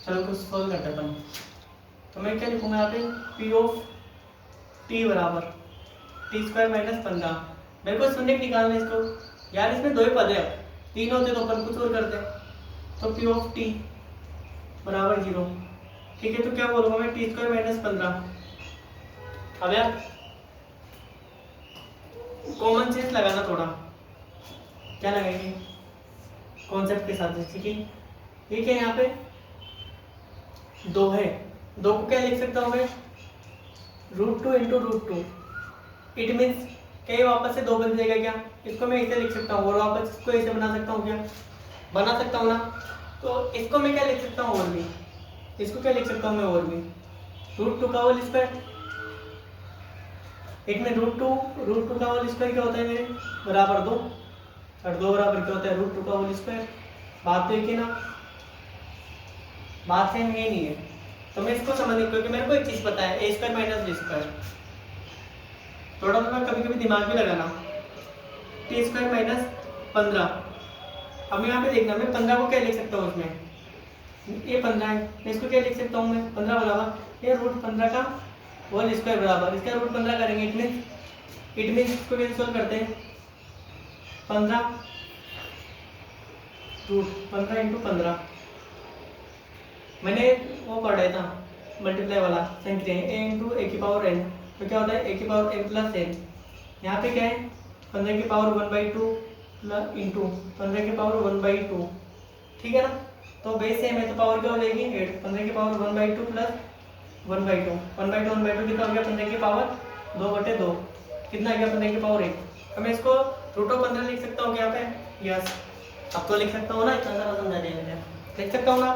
चलो कुछ सोल्व करते हैं अपन। तो मैं क्या लिखूंगा यहाँ पे पी ऑफ टी बराबर टी स्क्वायर माइनस 15। मेरे को शून्य निकालना है इसको यार, इसमें दो ही पद है, तीन होते तो अपन कुछ और करते। तो पी ऑफ टी बराबर 0, ठीक है। तो क्या बोलूंगा मैं टी स्क्वायर माइनस 15। अब यार कॉमन सेंस लगाना थोड़ा, क्या लगाएंगे कॉन्सेप्ट के साथ, जैसे कि ठीक है यहाँ पे 2 है, 2 को क्या लिख सकता हूँ मैं √2 इंटू √2। इट मीन्स क्या वापस से 2 बन जाएगा क्या, इसको मैं इसे लिख सकता हूँ और वापस इसको ऐसे बना सकता हूँ, क्या बना सकता हूँ ना। तो इसको मैं क्या लिख सकता हूँ और भी, इसको क्या लिख सकता हूँ मैं और भी √2 का होल स्क्वायर। एक में √2 का होल स्क्वायर क्या होता है मेरे बराबर 2, और 2 बराबर क्या होता है √2 का होल स्क्वायर। बात तो एक ही ना, बात है ये नहीं है। तो मैं इसको समझने, क्योंकि मेरे को एक चीज पता है a square minus b square, थोड़ा थोड़ा कभी कभी दिमाग भी लगाना। T square minus 15। अब यहाँ पे देखना मैं 15 को क्या लिख सकता हूँ, उसमें ये 15 है, मैं इसको क्या लिख सकता हूँ मैं 15 बराबर ये √15 का होल स्क्वायर बराबर इसका √15 करेंगे। इट मीन्स इसको कैसे सोल्व करते हैं 15 इंटू 15। मैंने वो पढ़ा था मल्टीप्लाई वाला संख्या a इंटू ए की पावर n, तो क्या होता है a की पावर n प्लस n। यहाँ पे क्या है 15 की पावर 1/2 प्लस इंटू 15 की पावर 1/2, ठीक है ना। तो बेस सेम है तो पावर क्या हो जाएगी 8, 15 की पावर 1/2 प्लस 1/2, 1/2 कितना हो गया 15 की पावर 2/2, कितना आ गया 15 की पावर 1। अब मैं इसको √15 लिख सकता हूँ यहाँ पे, यस अब तो लिख सकता हूँ ना, इतना सारा समझा दिया मैंने, लिख सकता हूँ ना।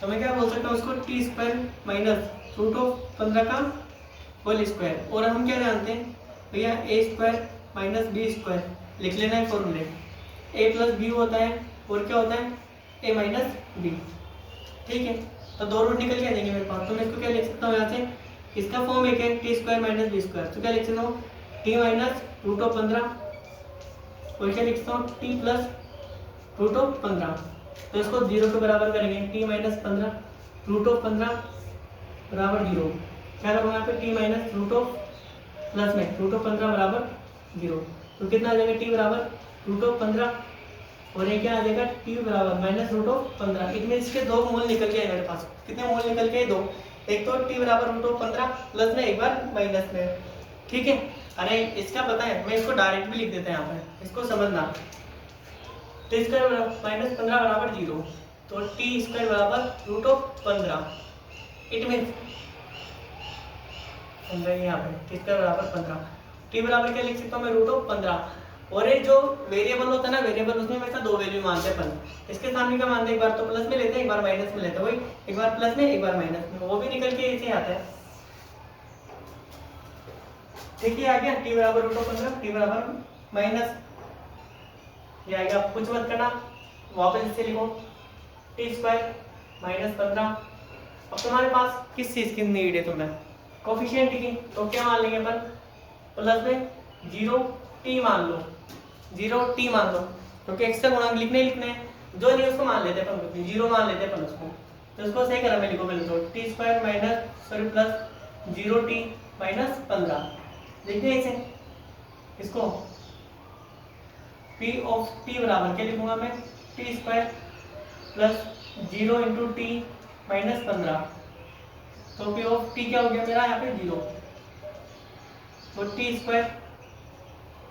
तो मैं क्या बोल सकता हूँ इसको टी स्क्वायर माइनस √15 का होल स्क्वायर, और हम क्या जानते हैं भैया a square minus b square लिख लेना है फॉर्मूले, a प्लस b होता है और क्या होता है a माइनस b, ठीक है। तो 2 रूट निकल के आ जाएंगे मेरे पास, तो मैं इसको क्या लिख सकता हूँ यहाँ से, इसका फॉर्म एक है T square minus b square, तो क्या लिख सकता हूँ t माइनस √15 और क्या लिख सकता हूँ t प्लस √15। तो इसको 0 के बराबर करेंगे, t माइनस 15 √15 बराबर 0। क्या करूँगा यहाँ पे t माइनस प्लस में √15 बराबर 0, तो कितना आ जाएगा t बराबर √15 और ये क्या आ जाएगा t बराबर माइनस √15। इनमें इसके 2 मूल निकल के आए मेरे पास, कितने मूल निकल के 2, एक तो t बराबर √15 प्लस में एक बार माइनस में, ठीक है। अरे इसका पता है, मैं इसको डायरेक्ट भी लिख देता है यहाँ पे, इसको समझना t स्क्वायर माइनस 15 बराबर 0, तो t स्क्वायर बराबर √15। इट मीन्स 15 यहाँ पे t स्क्वायर बराबर 15, t बराबर क्या लिख सकता हूँ मैं √15। और ये जो वेरिएबल होता है ना, वेरिएबल उसमें हमेशा 2 वैल्यू मानते हैं अपन, इसके सामने का मानते हैं, एक बार तो प्लस में लेते हैं एक बार माइनस में लेते हैं, वही एक बार प्लस में एक बार माइनस में, वो भी निकल के ऐसे आता है, ठीक है। आ गया t बराबर √15, t बराबर माइनस ये आएगा, कुछ मत करना, वापस इसे लिखो टी स्क्वायर माइनस 15। अब तुम्हारे पास किस चीज की नीड है तुम्हें, कोफिशिएंट की, तो क्या मान लेंगे अपन प्लस में 0t मान लो, 0t मान लो, क्योंकि एक्स्ट्रा गुणांक लिखने हैं, जो नहीं उसको मान लेते अपन, 0 मान लेते अपन उसको, तो इसको सही करा मैं लिखो पहले तो T square minus plus 0t minus 15 देखते हैं इसे, इसको p ऑफ t बराबर क्या लिखूंगा मैं T square plus 0 into T minus 15, तो p ऑफ t क्या हो गया मेरा यहाँ पे 0, तो T square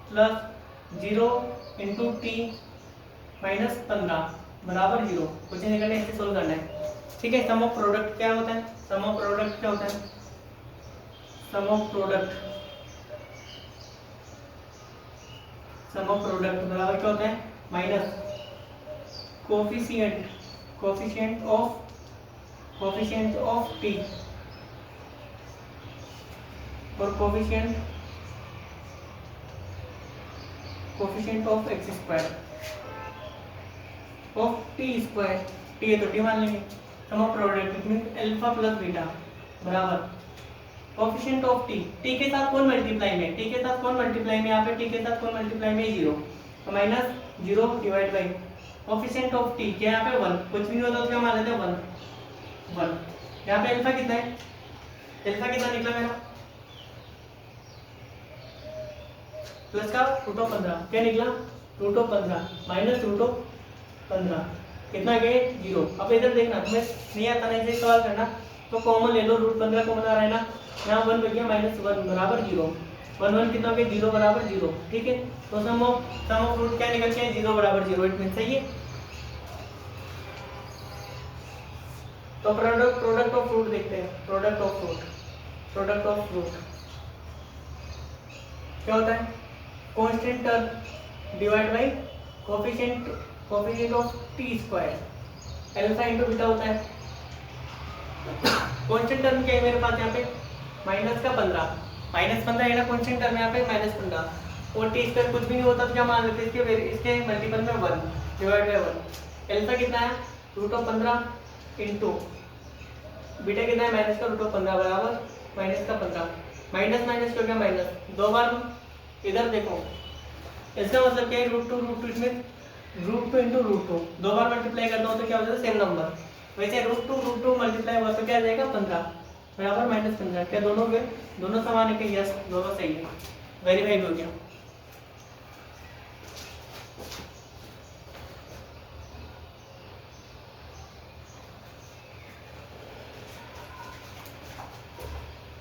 plus 0 into T minus 15 बराबर 0, कुछ नहीं करना है, इसे सोल्व करना है, ठीक है। सम ऑफ प्रोडक्ट क्या होता है, सम ऑफ प्रोडक्ट क्या होता है, सम ऑफ प्रोडक्ट बराबर क्या होता है माइनस कोफिशिएंट ऑफ टी और coefficient coefficient of x square of T square, T है तो टी मान लेंगे, sum of product mean alpha plus beta बराबर कोफिशिएंट ऑफ टी, टी के साथ कौन मल्टीप्लाई में, टी के साथ कौन मल्टीप्लाई में, यहाँ पे टी के साथ कौन मल्टीप्लाई में, जीरो, तो minus zero divide by coefficient of T क्या यहाँ पे वन, कुछ भी नहीं होता तो क्या मान लेते हैं वन, वन, यहाँ पे अल्फा कितना है, अल्फा कितना निकला मेरा प्लस का रूट ऑफ 15, क्या निकला root of 15 minus root of 15 कितना गए जीरो। अब इधर देखना, तुम्हें नहीं आता नहीं से सवाल करना तो कॉमन ले लो, रूट 15 कॉमन आ रहा है ना, यहाँ वन बच गया माइनस वन बराबर जीरो, वन वन कितना हो गया जीरो बराबर जीरो, ठीक है, तो सम ऑफ रूट क्या निकल के जीरो बराबर जीरो, इट मीन सही है। तो प्रोडक्ट ऑफ फ्रूट देखते हैं, प्रोडक्ट ऑफ फ्रूट क्या होता है, constant term divide by coefficient of T square, alpha into beta होता है। कांस्टेंट टर्म क्या है मेरे पास यहाँ पे माइनस का 15, माइनस 15 है ना कांस्टेंट टर्म यहाँ पे माइनस 15, और टी स्क्वायर कुछ भी नहीं होता तो क्या मान लेते हैं इसके मल्टीपल में 1 डिवाइड बाई 1, अल्फा कितना है रूट ऑफ 15 इनटू बीटा कितना है माइनस का रूट ऑफ 15 बराबर माइनस का 15, माइनस माइनस क्यों क्या माइनस, दो बार इधर देखो, इसका मतलब क्या है रूट टू इसमें root two into root two, दो बार मल्टीप्लाई करता हूँ तो क्या हो जाता है सेम नंबर, वैसे रूट टू मल्टीप्लाई हुआ तो क्या आ जाएगा 15 बराबर माइनस 15, क्या दोनों समान है कि यस दोनों सही है, वेरीफाई हो गया।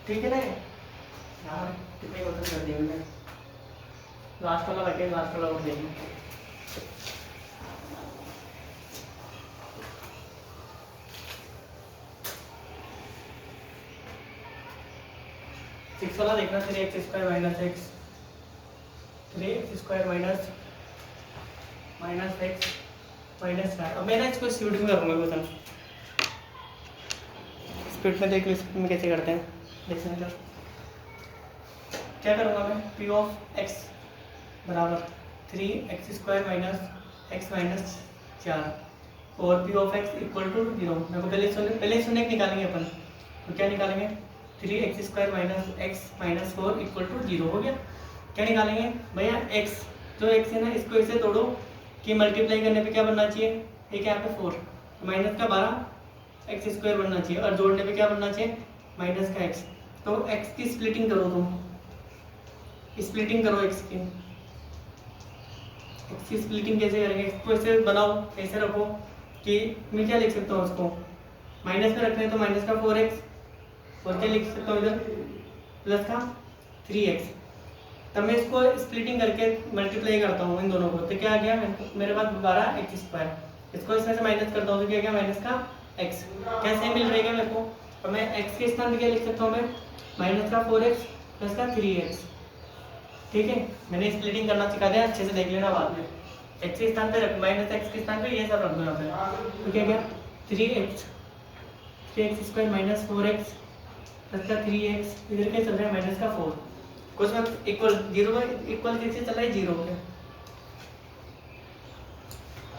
ठीक है ना यार, कितने क्वेश्चन कर दिए मैंने, लास्ट वाला बैठे, लास्ट वाला और देखिए, सिक्स वाला देखना, 3x square minus x, 3x square minus x minus 4। अब मैं ना इसको स्पीड में करूँगा क्वेश्चन, स्पीड में देख लो, स्पीड में कैसे करते हैं देखने का, क्या करूँगा मैं, पी ऑफ एक्स बराबर 3x square minus x minus 4 और p of x equal to 0, मेरे को पहले शून्य निकालेंगे अपन, तो क्या निकालेंगे 3x square minus x minus 4 equal to 0 हो गया। क्या निकालेंगे भैया x, जो x है ना इसको इसे तोड़ो कि मल्टीप्लाई करने पे क्या बनना चाहिए, एक यहाँ पे 4 माइनस का 12 एक्स स्क्वायर बनना चाहिए, और जोड़ने पे क्या बनना चाहिए माइनस का x, तो x की स्प्लिटिंग करो, तुम स्प्लिटिंग करो x की स्प्लिटिंग कैसे करेंगे, इसको ऐसे बनाओ, ऐसे रखो कि मैं क्या लिख सकता हूँ उसको, माइनस में रखना है तो माइनस का 4x, और क्या लिख सकता हूँ इधर प्लस का 3x, तब मैं इसको स्प्लिटिंग करके मल्टीप्लाई करता हूँ इन दोनों को, तो क्या आ गया मेरे पास 12x स्क्वायर, इसको इसमें से माइनस करता हूँ तो क्या गया माइनस का x, कैसे मिल रहेगा मेरे को, और मैं x के स्थान पे क्या लिख सकता हूँ मैं माइनस का 4x प्लस का 3x, ठीक है, मैंने स्प्लिटिंग करना सिखा दिया, अच्छे से देख लेना बाद में, x के स्थान पे रख माइनस x के स्थान पे ये सब रख दो यहाँ पे, तो क्या गया 3x square minus 4x plus का 3x, इधर क्या चल रहा है माइनस का 4, कुछ में इक्वल जीरो में इक्वल कैसे चल रहा है जीरो पे,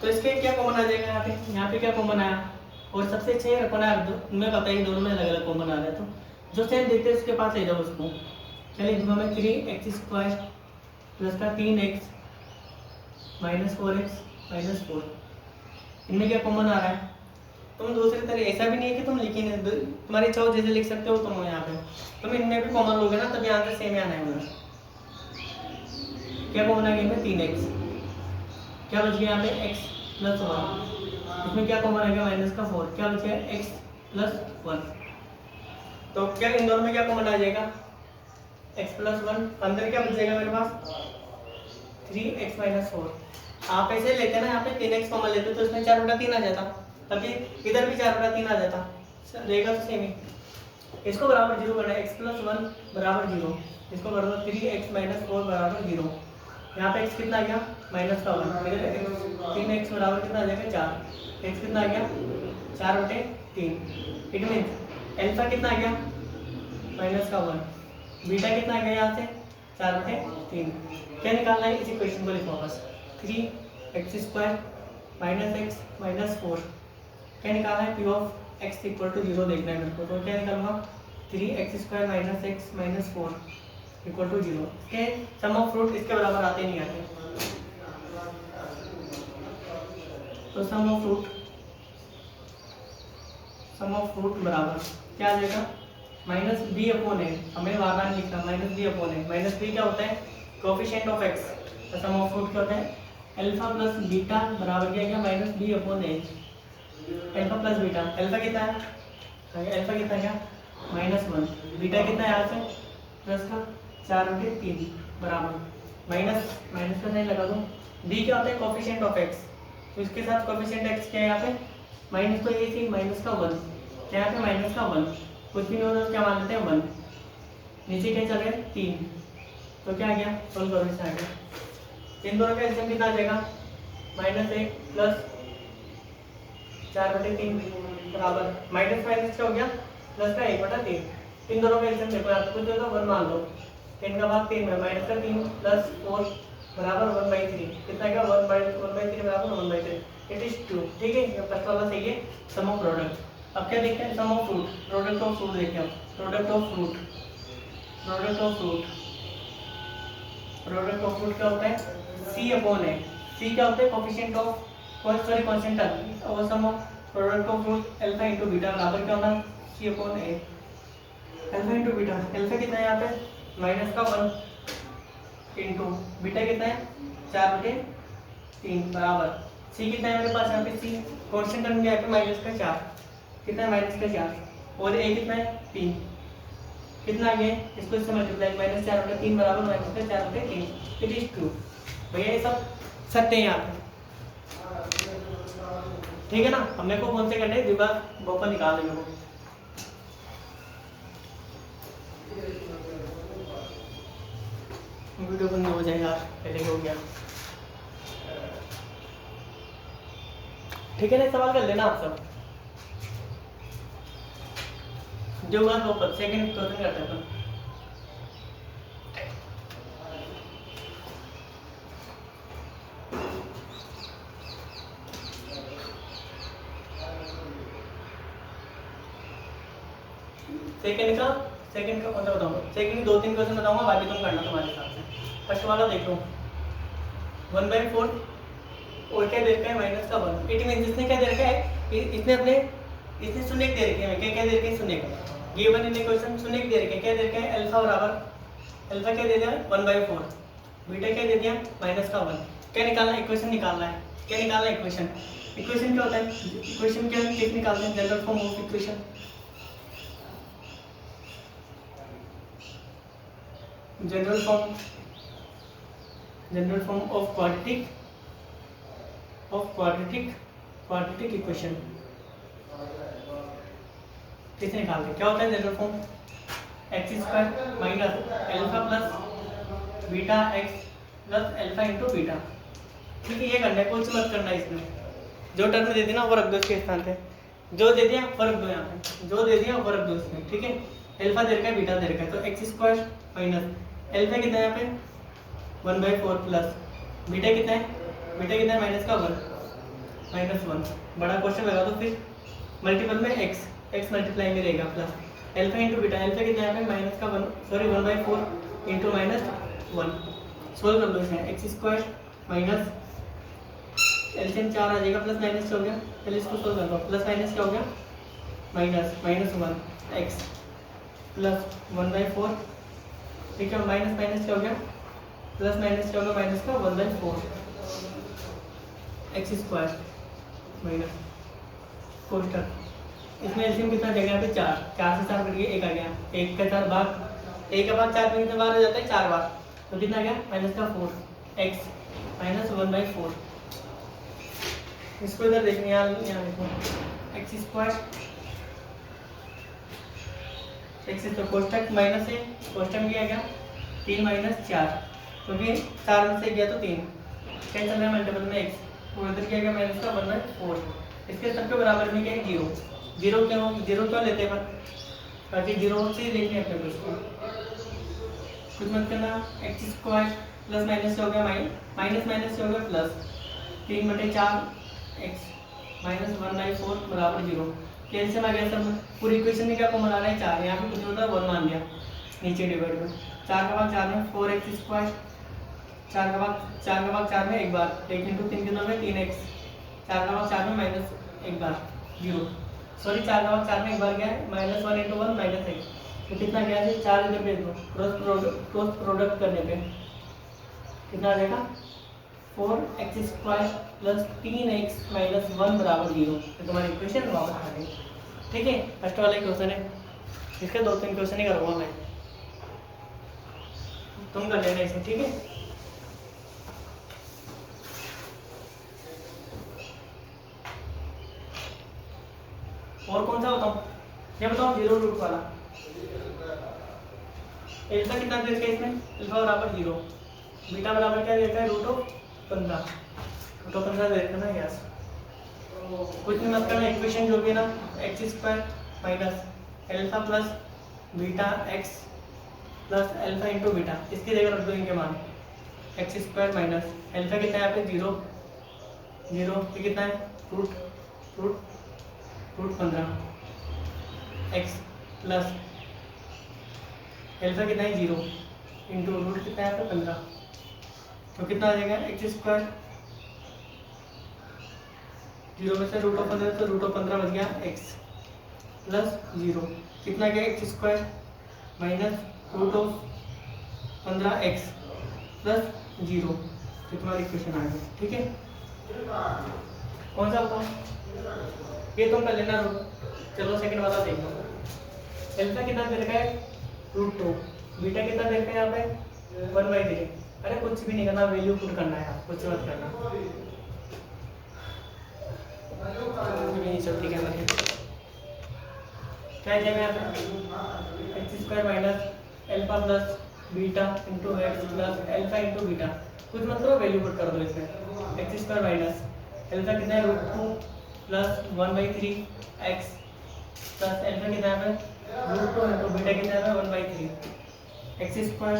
तो इसके क्या कॉमन आ जाएगा यहाँ पे क्या कॉमन आया, और सबसे अच्छा ये रखना है, तुम्हें पता है दोनों में अलग अलग कॉमन आ रहा है, तो जो सेम देखते हैं उसके पास ले जाओ उसको, चलिए दूंगा मैं 3x स्क्वायर प्लस का 3x माइनस 4x माइनस 4, इनमें क्या कॉमन आ रहा है, तुम दूसरे तरह ऐसा भी नहीं है कि तुम लिखी नहीं, तुम्हारी इच्छा हो जैसे लिख सकते हो तुम यहाँ पे, तुम इनमें भी कॉमन लोगे ना तब यहाँ से सेम आना है मुझे, क्या कॉमन आ गया 3x, क्या बच गया यहाँ पे x प्लस 1, इसमें क्या कॉमन आ गया माइनस का 4, क्या बच गया x प्लस 1, तो क्या इन दोनों में क्या कॉमन आ जाएगा x प्लस 1, अंदर क्या बच जाएगा मेरे पास 3x माइनस 4, आप ऐसे लेते ना यहाँ पे 3x कॉमन लेते तो इसमें 4/3 आ जाता, तभी इधर भी 4/3 आ जाता, रहेगा तो सेम ही, इसको बराबर 0 करना है, x प्लस 1 बराबर 0, इसको कर दो 3x माइनस 4 बराबर 0, यहाँ पे x कितना आ गया माइनस का 1, इधर 3x बराबर कितना आ जाएगा 4, x कितना आ गया 4/3, इट मीन अल्फा कितना आ गया माइनस का 1, बीटा कितना आ गया यहाँ से 4/3। क्या निकालना है, इस इक्वेशन को लिखो बस। 3x² minus x minus 4। क्या निकालना है, p of x equal to 0 देखना है मेरे को। तो क्या निकालूंगा, 3x² minus x minus 4 equal to 0। के सम ऑफ रूट इसके बराबर आते नहीं आते, तो सम ऑफ रूट बराबर क्या आ जाएगा, माइनस बी अपॉन ए। हमें बार बार लिखना, माइनस बी अपॉन ए। माइनस बी क्या होता है, कोफिशिएंट ऑफ एक्स। तो सम ऑफ रूट क्या होता है, अल्फा प्लस बीटा बराबर क्या गया, minus B upon A. Alpha plus beta, alpha कितना है, अल्फा कितना क्या, -1। बीटा कितना है यहाँ से, प्लस का 4/3 बराबर माइनस का साइन लगा दो। बी क्या होता है, कोफिशिएंट ऑफ एक्स। तो इसके साथ कोफिशिएंट एक्स क्या है यहाँ पे, माइनस, तो ये थी माइनस का 1, क्या यहाँ पे माइनस का 1, कुछ भी नहीं होता तो क्या मान लेते हैं 1। नीचे क्या चल रहा है 3, तो क्या आ गया, सोल्व करो इससे आगे। इन दोनों का एलसीएम कितना आ जाएगा, -1 प्लस 4/3 बराबर माइनस क्या हो गया, प्लस का 1/3। इन दोनों का एलसीएम देखो, यहाँ कुछ तो 1 मान लो, 3 का भाग 3 में, माइनस का 3 प्लस 4 बराबर 1/3। कितना क्या, 1/3 बराबर 1/3। It is 2। ठीक है, ये फर्स्ट वाला सही है, सम ऑफ प्रोडक्ट। अब क्या देखते हैं, sum of root, product of root देखते हैं। प्रोडक्ट ऑफ फ्रूट क्या होता है, सी अपॉन ए। सी क्या होता है, कोफिशिएंट ऑफ कांस्टेंट और sum of product of root alpha into beta बराबर क्या होना, C upon A. Alpha into beta, alpha कितना है यहाँ पे, माइनस का 1 इनटू बीटा कितना है, 4/3 बराबर सी कितना है मेरे पास यहाँ पे, सी कांस्टेंट टर्म में यहाँ पे माइनस का 4, कितना है माइनस का 4, और ए कितना है 3, कितना आ गया, इसको इससे मल्टीप्लाई, -4/3 बराबर माइनस का 4/3। It is 2। भैया ये सब सत्य है यहाँ पे, ठीक है ना। हमने को कौन से करने, दिमाग बहुपद निकाल देंगे वो। वीडियो बंद हो जाएगा, पहले हो गया, ठीक है ना। सवाल कर लेना आप सब, जो बात बहुपद सेकंड क्वेश्चन करते हैं अपन। सेकंड का कौन सा बताऊंगा, सेकंड के 2-3 क्वेश्चन बताऊंगा, बाकी तुम करना तुम्हारे हिसाब से। फर्स्ट वाला देख लो, 1/4 और क्या दे रखा है, -1। इट मीन इसने क्या दे रखा है, इसने शून्य दे रखे हैं, क्या दे रखे हैं, शून्य। गिवन इन क्वेश्चन शून्य दे रखे हैं, क्या दे रखा है, अल्फा बराबर, अल्फा क्या दे दिया 1/4, बीटा क्या दे दिया -1। क्या निकालना है, इक्वेशन निकालना है। क्या निकालना है, इक्वेशन क्या होता है, इक्वेशन क्या निकालना है, general form of equation. General form of quadratic equation किसने निकालते हैं, क्या होता है general form, x² minus alpha plus beta x plus alpha into beta. ठीक है, ये करना है, कुछ मत करना है इसमें। जो टर्म दे दी ना वो रख दो इसके स्थान पे, जो दे दिया वो रख दो यहाँ पे, जो दे दिया वो रख दो इसमें। ठीक है, अल्फा दे रखा है, बीटा दे रखा है, तो x² माइनस अल्फा कितना है यहाँ पे 1/4 प्लस बीटा कितना है, माइनस का 1 -1। बड़ा क्वेश्चन लगा दो, फिर मल्टीपल में x मल्टीप्लाई में रहेगा, plus alpha into beta, alpha कितना है माइनस का 1/4 इंटू -1। सोल्व कर लो इसमें, x² माइनस एलसीएम 4 आ जाएगा, प्लस माइनस क्या हो गया, पहले इसको सोल्व कर लो, प्लस माइनस क्या हो गया, -1 x प्लस 1/4। ठीक है, माइनस क्या हो गया, प्लस माइनस क्या होगा, माइनस का 1/4 x² माइनस कोष्टक। इसमें एलसीएम कितना देगा, यहाँ पे 4 से 4 कट गया, 1 आ गया, 1 का 4 भाग 1 का भाग 4 में कितने बार हो जाता है, 4 बार, तो कितना आ गया -4 x माइनस 1/4। इसको इधर देखिए, यहाँ देखो x² कोष्टक माइनस है, कोष्टक में क्या गया 3 - 4, क्योंकि 4 में से गया तो 3, क्या चल रहा है मल्टीपल में x, और इधर क्या गया -1/4। इसके सबके बराबर में क्या है 0 क्यों लेते हैं, ताकि 0 से लिखने अपने को इसको। कुछ मत करना, एक्स स्क्वायर प्लस माइनस से हो गया माइनस माइनस से हो गया प्लस 3/4 एक्स माइनस 1/4 बराबर 0। कैल्शियम आ गया सब। पूरी इक्वेशन में क्या कॉमन आ रहा है 4, यहाँ पे कुछ होता है 1 मान लिया, नीचे डिवाइड में 4 का भाग 4 में 4x स्क्वायर, 4 का भाग 4 में एक बार, 1 इंटू 3 कितना में 3x, 4 का भाग 4 में माइनस एक बार 0, सॉरी 4 का भाग 4 में एक बार क्या है -1 इंटू 1 -1, तो कितना गया है 4 इधर भेज दो, क्रॉस प्रोडक्ट करने पे कितना आ जाएगा 4x square plus 3x minus 1 बराबर 0। तो तुम्हारी इक्वेशन वापस आ गई। ठीक है, फर्स्ट वाला क्वेश्चन है, इसके 2-3 क्वेश्चन ही करूँगा मैं, तुम कर लेना इसे। ठीक है, और कौन सा बताऊँ, ये बताओ 0 रूट वाला। अल्फा कितना दे रखा है इसमें, अल्फा बराबर 0, बीटा बराबर क्या दे रखा है √15, √15 दे रखा है ना। यस, कुछ नहीं मत करना, इक्वेशन जो भी है ना x square minus alpha plus beta x plus alpha into beta, इसकी जगह रख दो इनके मान, एक्स स्क्वायर माइनस अल्फा कितना है यहाँ पे 0 0, ये कितना है √15 एक्स प्लस अल्फा कितना है 0 इंटू रूट कितना है यहाँ पे 15, तो कितना आ जाएगा एक्स स्क्वायर 0 में से √15 तो √15 बच गया एक्स प्लस 0, कितना गया x square minus √15 x plus 0, तो तुम्हारी इक्वेशन आ गई। ठीक है, कौन सा बताओ, ये तुम कर लेना। चलो सेकंड वाला देखो, अल्फा कितना दे रखा है √2, बीटा कितना दे रखा है यहाँ पे 1/3। अरे कुछ भी नहीं करना, वैल्यू पुट करना है, कुछ मत करना। सब ठीक है, क्या जाएगा यहाँ पे x square minus alpha plus beta into x plus alpha into beta, कुछ मत करो, वैल्यू पुट कर दो इसमें। एक्स स्क्वायर माइनस अल्फा कितना है √2 प्लस 1/3 एक्स प्लस अल्फा कितना है √2 इंटू बीटा कितना है 1/3 एक्स स्क्वायर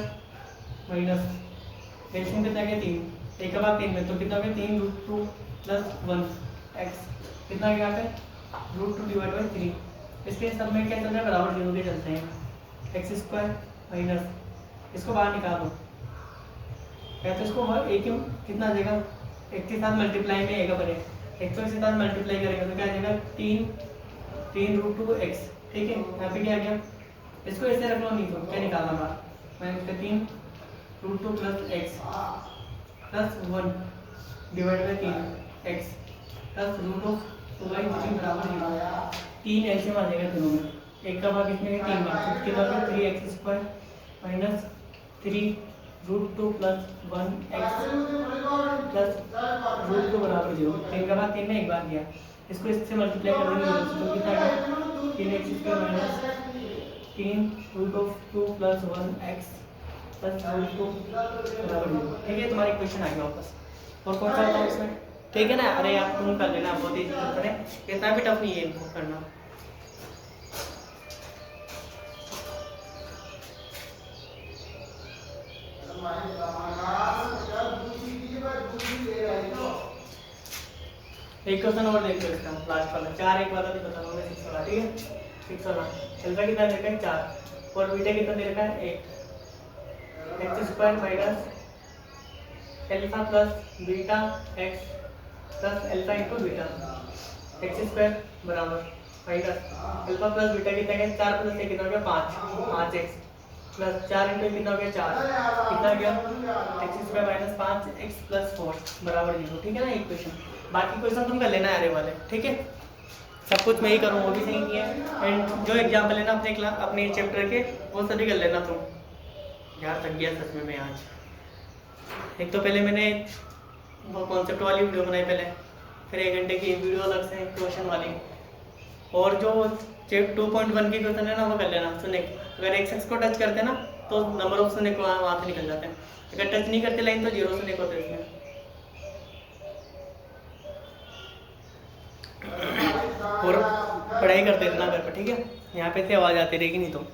माइनस एल्शियम कितना गया 3, 1 का भाग 3 में, तो कितना गया 3 √2 प्लस 1 एक्स कितना गया यहाँ पे √2/3, इसके सब में क्या चल रहा है बराबर 0 के चलते हैं। एक्स स्क्वायर माइनस इसको बाहर निकालो, या तो इसको एक कितना आ जाएगा, एक के साथ मल्टीप्लाई में एक बने, एक तो इसके साथ मल्टीप्लाई करेंगे तो क्या आ जाएगा 3 √2x। ठीक है, यहाँ पे क्या आ गया, इसको ऐसे रख लो, नहीं तो क्या निकालना बाहर, मैंने इसका 3 √2 plus x plus 1 divide by 3x plus √2 बराबर 0, 3 एलसीएम आ जाएगा तीनों में, एक का भाग इसमें 3 बार, इसके बाद 3x square minus 3 √2 plus 1x plus √2 बराबर 0, 3 का भाग 3 में एक बार दिया, इसको इससे मल्टीप्लाई कर देंगे तो कितना आएगा 3x square minus 3 √2 plus 1x plus √2 बराबर 0। ठीक है, तुम्हारी क्वेश्चन आ गया वापस। और कौन सा बताओ इसमें, ठीक है ना। अरे यार तुम कर लेना, बहुत ही क्वेश्चन है, इतना भी टफ नहीं है इनको करना। एक क्वेश्चन और देखो इसका लास्ट वाला, 4 एक वाला भी बताऊंगा मैं, 6 वाला। ठीक है, 6 वाला अल्फा कितना दे रखा है 4 और बीटा कितना दे रखा है 1, x square minus alpha plus beta x plus alpha into beta x square बराबर माइनस अल्फा प्लस बीटा कितना है 4 प्लस 1 कितना हो गया 5x प्लस 4 इंटू कितना हो गया 4, कितना गया x square minus 5x plus 4 बराबर 0। ठीक है ना इक्वेशन, बाकी क्वेश्चन तुम कर लेना है वाले। ठीक है, सब कुछ मैं ही करूँ वो भी सही नहीं है, एंड जो एग्जाम्पल है ना अपने क्लास अपने चैप्टर के वो सभी कर लेना तुम। यार थक गया सच में मैं आज, एक तो पहले मैंने वो कॉन्सेप्ट वाली वीडियो बनाई पहले, फिर 1 घंटे की वीडियो अलग से क्वेश्चन वाली, और जो 2.1 की क्वेश्चन है ना वो कर लेना। सुने अगर x को टच करते ना तो नंबर ऑफ सुने को वहाँ से निकल जाते हैं, अगर टच नहीं करते लाइन तो 0 सुने को होते हैं। और पढ़ाई करते इतना घर पर, ठीक है, यहाँ पे से आवाज़ आती रहेगी नहीं तो।